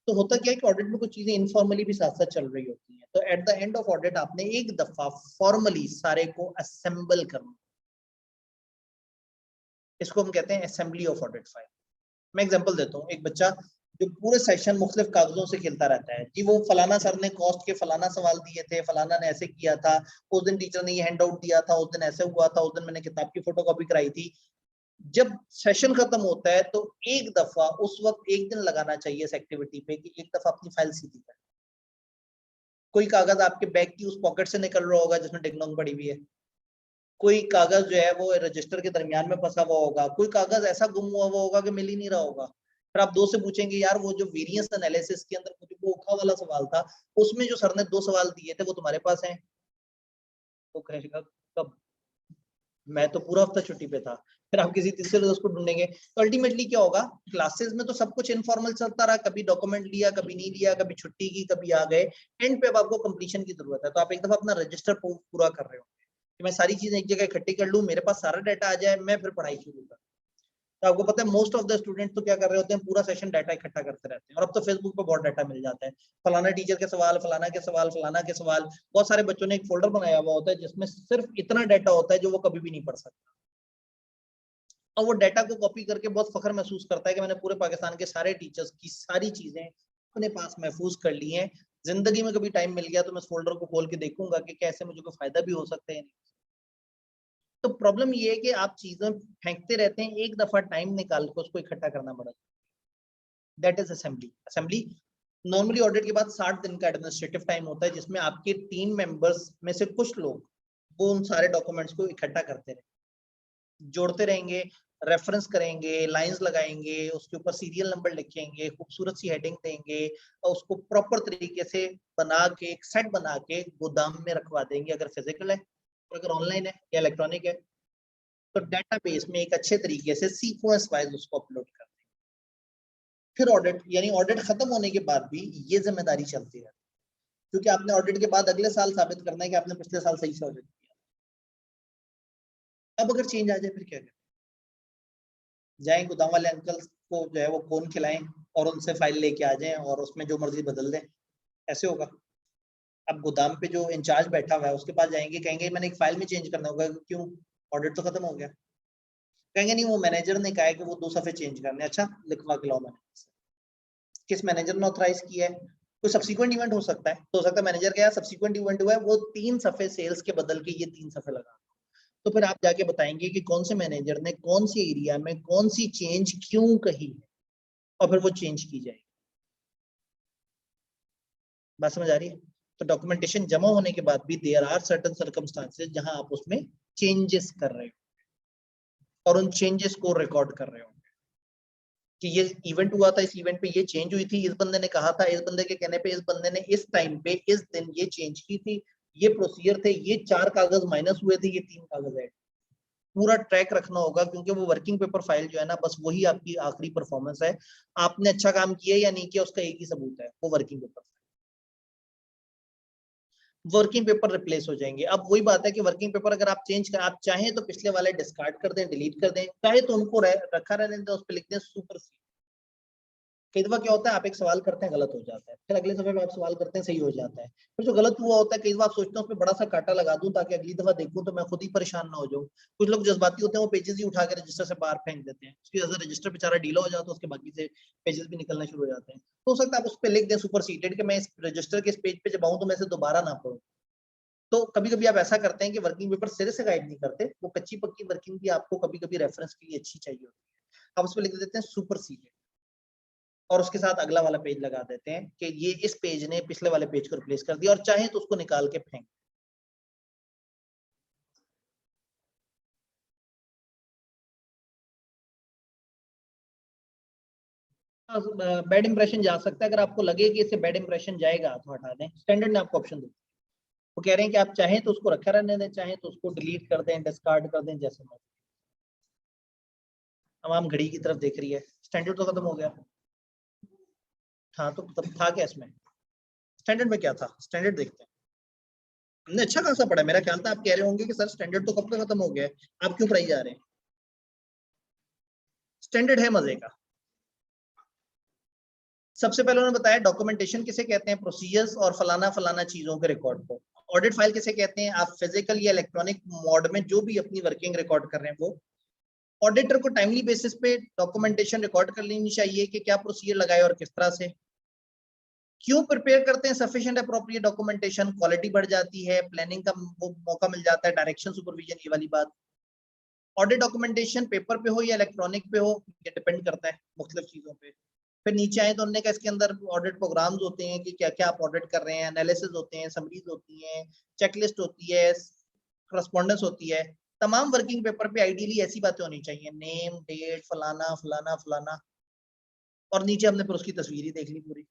तो होता क्या है कि ऑडिट में कुछ चीजें इनफॉर्मली भी साथ साथ चल रही होती हैं, तो at the end of audit आपने एक दफा फॉर्मली सारे को असेंबल करना, इसको हम कहते हैं असेंबली ऑफ ऑडिट फाइल। मैं एग्जांपल देता हूँ, एक बच्चा जो पूरे सेशन मुख्तलिफ कागजों से खेलता रहता है जी, वो फलाना सर ने कॉस्ट के फलाना सवाल दिए थे, फलाना ने ऐसे किया था, उस दिन टीचर ने ये हैंड आउट दिया था, उस दिन ऐसे हुआ था, उस दिन मैंने किताब की फोटोकॉपी कराई थी। जब सेशन खत्म होता है तो एक दफा उस वक्त एक दिन लगाना चाहिए इस एक्टिविटी पे कि एक दफा अपनी फाइल सीधी कर। कोई कागज आपके बैग की उस पॉकेट से निकल रहा होगा जिसमें टिक नॉक पड़ी हुई है, कोई कागज जो है वो रजिस्टर के दरमियान में फंसा हुआ होगा, कोई कागज ऐसा गुम हुआ होगा कि मिल ही नहीं रहा होगा। फिर आप दो से पूछेंगे यार वो जो वेरिएंस एनालिसिस के अंदर मुझे वो ओखा वाला सवाल था, उसमें जो सर ने 2 सवाल दिए थे वो तुम्हारे पास हैं? वो कहेगा कब, मैं तो पूरा हफ्ता छुट्टी पे था। फिर आप किसी तीसरे दोस्त को ढूंढेंगे, तो अल्टीमेटली क्या होगा, क्लासेस में तो सब कुछ इनफॉर्मल चलता रहा, कभी डॉक्यूमेंट लिया, कभी नहीं लिया, कभी छुट्टी की, कभी आ गए, एंड पे अब आपको कंप्लीशन की जरूरत है, तो आप एक दफा अपना रजिस्टर पूरा कर रहे हो कि मैं सारी चीजें एक जगह इकट्ठी कर लूं, मेरे पास सारा डाटा आ जाए, मैं फिर पढ़ाई शुरू करूं। तो आपको पता है मोस्ट ऑफ द स्टूडेंट तो क्या कर रहे होते हैं, पूरा सेशन डाटा इकट्ठा करते रहते हैं, और अब तो फेसबुक पे बहुत डाटा मिल जाता है, फलाना टीचर के सवाल, फलाना के सवाल, फलाना के सवाल। बहुत सारे बच्चों ने एक फोल्डर बनाया हुआ होता है जिसमें सिर्फ इतना डाटा होता है जो वो कभी भी नहीं पढ़ सकता, और वो डाटा को कॉपी करके बहुत फख्र महसूस करता है कि मैंने पूरे पाकिस्तान के सारे टीचर्स की सारी चीजें अपने पास महफूज कर ली हैं, जिंदगी में कभी टाइम मिल गया तो मैं इस फोल्डर को खोल के देखूंगा कि कैसे मुझे कोई फायदा भी हो सकता है। तो प्रॉब्लम ये है कि आप चीजें फेंकते रहते हैं, एक दफा टाइम निकाल कर उसको इकट्ठा करना पड़ता है, that is assembly. Assembly normally audit के बाद 60 दिन का एडमिनिस्ट्रेटिव टाइम होता है, जिसमें आपके टीम मेंबर्स में से कुछ लोग वो उन सारे डॉक्यूमेंट्स को इकट्ठा करते रहेंगे, जोड़ते रहेंगे, रेफरेंस करेंगे, लाइंस लगाएंगे, उसके ऊपर सीरियल नंबर लिखेंगे, खूबसूरत सी हेडिंग देंगे, और उसको प्रॉपर तरीके से बना के एक सेट बना के गोदाम में रखवा देंगे, अगर फिजिकल है, और अगर ऑनलाइन है या इलेक्ट्रॉनिक है तो डेटाबेस में एक अच्छे तरीके से सीक्वेंस वाइज उसको अपलोड कर देंगे। फिर ऑडिट, यानी ऑडिट खत्म होने के बाद भी ये जिम्मेदारी चलती है, क्योंकि आपने ऑडिट के बाद अगले साल साबित करना है कि आपने पिछले साल सही से ऑडिट किया। अब अगर चेंज आ जाए फिर क्या करें? जाएं गोदाम वाले अंकल को जो है वो फोन खिलाएं और उनसे फाइल लेके आ जाएं और उसमें जो मर्जी बदल दें, ऐसे होगा? अब गोदाम पे जो इंचार्ज बैठा हुआ है उसके पास जाएंगे, कहेंगे मैंने एक फाइल में चेंज करना होगा, क्यों, ऑडिट तो खत्म हो गया। कहेंगे नहीं वो मैनेजर ने कहा है कि वो 2 सफे चेंज करने, अच्छा लिखवा के लाओ मैनेजर से। किस मैनेजर ने ऑथराइज किया है? कोई सब्सिक्वेंट इवेंट हो सकता है, तो हो सकता है मैनेजर का सब्सिक्वेंट इवेंट हुआ है, वो 3 सफे सेल्स के बदल के ये 3 सफे लगा, तो फिर आप जाके बताएंगे कि कौन से मैनेजर ने कौन सी एरिया में कौन सी चेंज क्यों कही है, और फिर वो चेंज की जाएगी। बात समझ आ रही है? तो डॉक्यूमेंटेशन जमा होने के बाद भी देयर आर सर्टेन सर्कमस्टांसेस जहां आप उसमें चेंजेस कर रहे हो और उन चेंजेस को रिकॉर्ड कर रहे हो कि ये इवेंट हुआ था, इस इवेंट पे ये चेंज हुई थी, इस बंदे ने कहा था, इस बंदे के कहने पे इस बंदे ने इस टाइम पे इस दिन ये चेंज की थी, ये प्रोसीजर थे, ये 4 कागज माइनस हुए थे, ये 3 कागज ऐड। पूरा ट्रैक रखना होगा, क्योंकि वो वर्किंग पेपर फाइल जो है ना, बस वही आपकी आखिरी परफॉर्मेंस है, आपने अच्छा काम किया या नहीं किया उसका एक ही सबूत है, वो working paper. Working paper replace हो जाएंगे। अब वही बात है कि वर्किंग पेपर अगर आप चेंज कर, आप चाहें तो पिछले वाले डिस्कार्ड कर दें, डिलीट कर दें, चाहे तो उनको रखा रहने दें, उस पर लिख दें सुपर सीड। कई दफा क्या होता है, आप एक सवाल करते हैं गलत हो जाता है, फिर अगले सफे में आप सवाल करते हैं सही हो जाता है, फिर जो गलत हुआ होता है कई दफा आप सोचते हैं उसमें बड़ा सा कांटा लगा दूं ताकि अगली दफा देखूं तो मैं खुद ही परेशान ना हो जाऊं। कुछ लोग जज्बाती होते हैं, वो पेजेस ही उठा के रजिस्टर से बाहर फेंक देते हैं, उसकी वजह से रजिस्टर बेचारा डीला हो जाता है, उसके बाकी से पेजेस भी निकलने शुरू हो जाते हैं। तो हो सकता है आप उस पर लिख दें सुपर सीडेड कि मैं इस रजिस्टर के इस पेज पे जब आऊं तो मैं इसे दोबारा ना पढ़ूं। तो कभी कभी आप ऐसा करते हैं कि वर्किंग पेपर सिरे से गाइड नहीं करते, वो कच्ची पक्की वर्किंग भी आपको कभी कभी रेफरेंस के लिए अच्छी चाहिए होती है, आप उस पर लिख देते हैं सुपर सीडेड। और उसके साथ अगला वाला पेज लगा देते हैं कि ये इस पेज ने पिछले वाले पेज को रिप्लेस कर दिया, और चाहे तो उसको निकाल के फेंक। बैड इंप्रेशन जा सकता है, अगर आपको लगे कि इससे बैड इंप्रेशन जाएगा तो हटा दें। स्टैंडर्ड ने आपको ऑप्शन दिया, वो कह रहे हैं कि आप चाहें तो उसको रखा रहने दें, चाहें तो उसको डिलीट कर दें, डिस्कार्ड कर दें, जैसे मर्जी। अब हम घड़ी की तरफ देख रही है, स्टैंडर्ड तो खत्म हो गया। हाँ तो तब था क्या इसमें, स्टैंडर्ड में क्या था, स्टैंडर्ड देखते हैं। हमने अच्छा खासा पढ़ा, मेरा ख्याल था आप कह रहे होंगे कि सर स्टैंडर्ड तो कब का खत्म हो गया है, आप क्यों पढ़ाई जा रहे हैं। स्टैंडर्ड है मजे का। सबसे पहले उन्होंने बताया डॉक्यूमेंटेशन किसे कहते हैं, प्रोसीजर्स और फलाना फलाना चीजों के रिकॉर्ड को। ऑडिट फाइल किसे कहते हैं, आप फिजिकल या इलेक्ट्रॉनिक मोड में जो भी अपनी वर्किंग रिकॉर्ड कर रहे हैं वो। ऑडिटर को टाइमली बेसिस पे डॉक्यूमेंटेशन रिकॉर्ड कर लेनी चाहिए कि क्या प्रोसीजर लगाए और किस तरह से। क्यों प्रिपेयर करते हैं सफिशिएंट अप्रोप्रिएट डॉक्यूमेंटेशन, क्वालिटी बढ़ जाती है, प्लानिंग का वो मौका मिल जाता है, डायरेक्शन सुपरविजन, ये वाली बात। ऑडिट डॉक्यूमेंटेशन पेपर पे हो या इलेक्ट्रॉनिक पे हो, ये डिपेंड करता है मुख्तलिफ चीजों पे। फिर नीचे आए तो उन्होंने कहा इसके अंदर ऑडिट प्रोग्राम्स होते हैं कि क्या क्या आप ऑडिट कर रहे हैं, एनालिसिस होते हैं, समरीज होती हैं, चेकलिस्ट होती है, करस्पॉन्डेंस होती है। तमाम वर्किंग पेपर पे आइडियली ऐसी बातें होनी चाहिए, नेम, डेट, फलाना फलाना फलाना। और नीचे हमने फिर उसकी तस्वीर ही देख ली पूरी।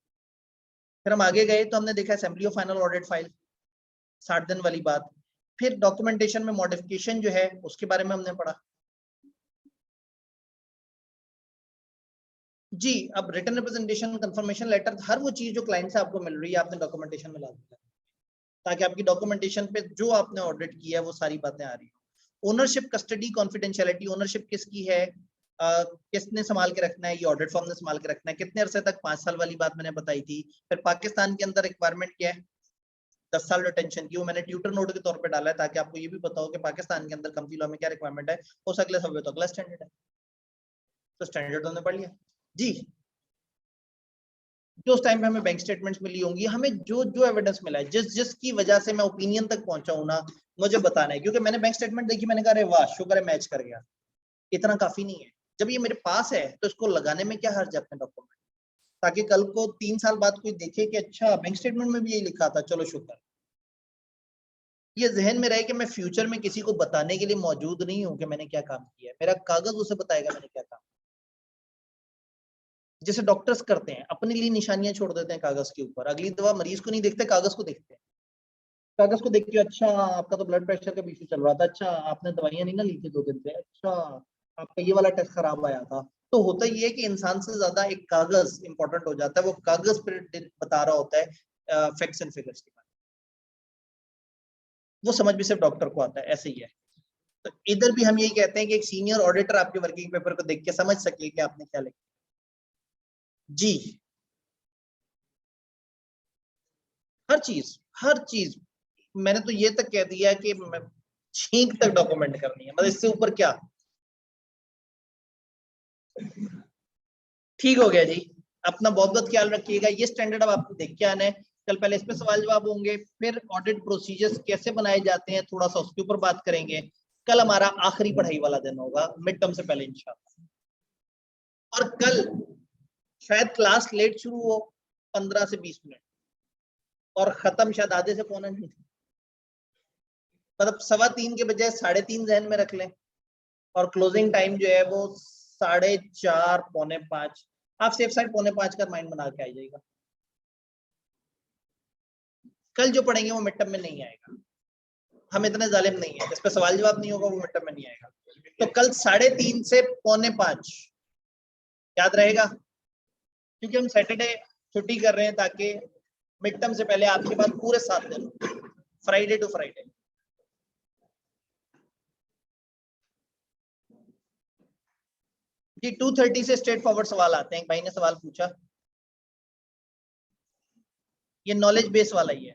फिर हम आगे गए तो हमने देखा assembly of final audit file, 60 दिन वाली बात। फिर डॉक्यूमेंटेशन में मॉडिफिकेशन जो है उसके बारे में हमने पढ़ा। जी, अब रिटन रिप्रेजेंटेशन, कंफर्मेशन लेटर, हर वो चीज जो क्लाइंट से आपको मिल रही है आपने डॉक्यूमेंटेशन में ला दिया, ताकि आपकी डॉक्यूमेंटेशन पे जो आपने ऑडिट किया है वो सारी बातें आ रही हो। ओनरशिप, कस्टडी, कॉन्फिडेंशियलिटी, ओनरशिप किसकी है, किसने संभाल के रखना है, ये ऑडिट फॉर्म ने संभाल के रखना है, कितने अरसे तक, 5 साल वाली बात मैंने बताई थी। फिर पाकिस्तान के अंदर रिक्वायरमेंट क्या है, 10 साल रिटेंशन की, वो मैंने ट्यूटर नोट के तौर पे डाला है ताकि आपको ये भी पता हो कि पाकिस्तान के अंदर कंपनी लॉ में क्या रिक्वायरमेंट है। उस अगले सब तो अगला स्टैंडर्ड है, तो स्टैंडर्ड हमने पढ़ लिया जी। जो उस टाइम पे हमें बैंक स्टेटमेंट्स मिली होंगी, हमें जो जो एविडेंस मिला है, जिसकी वजह से मैं ओपिनियन तक पहुंचा हूं ना, मुझे बताना है। क्योंकि मैंने बैंक स्टेटमेंट देखी, मैंने कहा अरे वाह शुक्र है मैच कर गया, इतना काफी नहीं है। जब ये मेरे पास है तो इसको लगाने में क्या हर्ज है अपने डॉक्यूमेंट, ताकि कल को 3 साल बाद कोई देखे कि अच्छा बैंक स्टेटमेंट में भी यही लिखा था, चलो शुक्र। ये जहन में रहे कि मैं फ्यूचर में किसी को बताने के लिए मौजूद नहीं हूं कि मैंने क्या काम किया है, मेरा कागज उसे बताएगा मैंने क्या काम। जैसे डॉक्टर्स करते हैं, अपने लिए निशानियां छोड़ देते हैं कागज के ऊपर, अगली दफा मरीज को नहीं देखते, कागज को देखते हैं। कागज को देख के अच्छा आपका तो ब्लड प्रेशर का इशू चल रहा था, अच्छा आपने दवाइयां नहीं ना ली थी 2 दिन से, अच्छा आपका ये वाला टेस्ट खराब आया था। तो होता ये है कि इंसान से ज्यादा एक कागज इंपॉर्टेंट हो जाता है, वो कागज पर बता रहा होता है फैक्ट्स एंड फिगर्स के बारे में। वो समझ भी सिर्फ डॉक्टर को आता है, ऐसे ही है। तो इधर भी हम यही कहते हैं कि एक सीनियर ऑडिटर आपके वर्किंग पेपर को देख के समझ सके कि आपने क्या लिखा जी। हर चीज मैंने तो ये तक कह दिया कि छींक तक डॉक्यूमेंट करनी है, मतलब इससे ऊपर क्या। ठीक हो गया जी, अपना बहुत बहुत ख्याल रखिएगा। ये स्टैंडर्ड अब आपको देख के आना है। कल पहले इस पे सवाल जवाब होंगे, फिर ऑडिट प्रोसीजर्स कैसे बनाए जाते हैं थोड़ा सा उसके ऊपर बात करेंगे। कल हमारा आखिरी पढ़ाई वाला दिन होगा मिड टर्म से पहले इंशाल्लाह। और कल शायद क्लास लेट शुरू हो 15 से 20 मिनट, और खत्म शायद आधे से पौने नहीं, मतलब 2:15 के बजाय 3:30 जहन में रख लें। और क्लोजिंग टाइम जो है वो 4:30 4:45, आप सेफ साइड 4:45 का माइंड बना के आ जाएगा। कल जो पढ़ेंगे वो मिड टर्म में नहीं आएगा, हम इतने जालिम नहीं है, जिस पे सवाल जवाब नहीं होगा वो मिड टर्म में नहीं आएगा। तो कल 3:30 से 4:45 याद रहेगा, क्योंकि हम सैटरडे छुट्टी कर रहे हैं ताकि मिड टर्म से पहले आपके पास पूरे 7 दिन, फ्राइडे टू फ्राइडे। जी 2:30 से स्ट्रेट फॉरवर्ड सवाल आते हैं। भाई ने सवाल पूछा, ये नॉलेज बेस वाला ही है।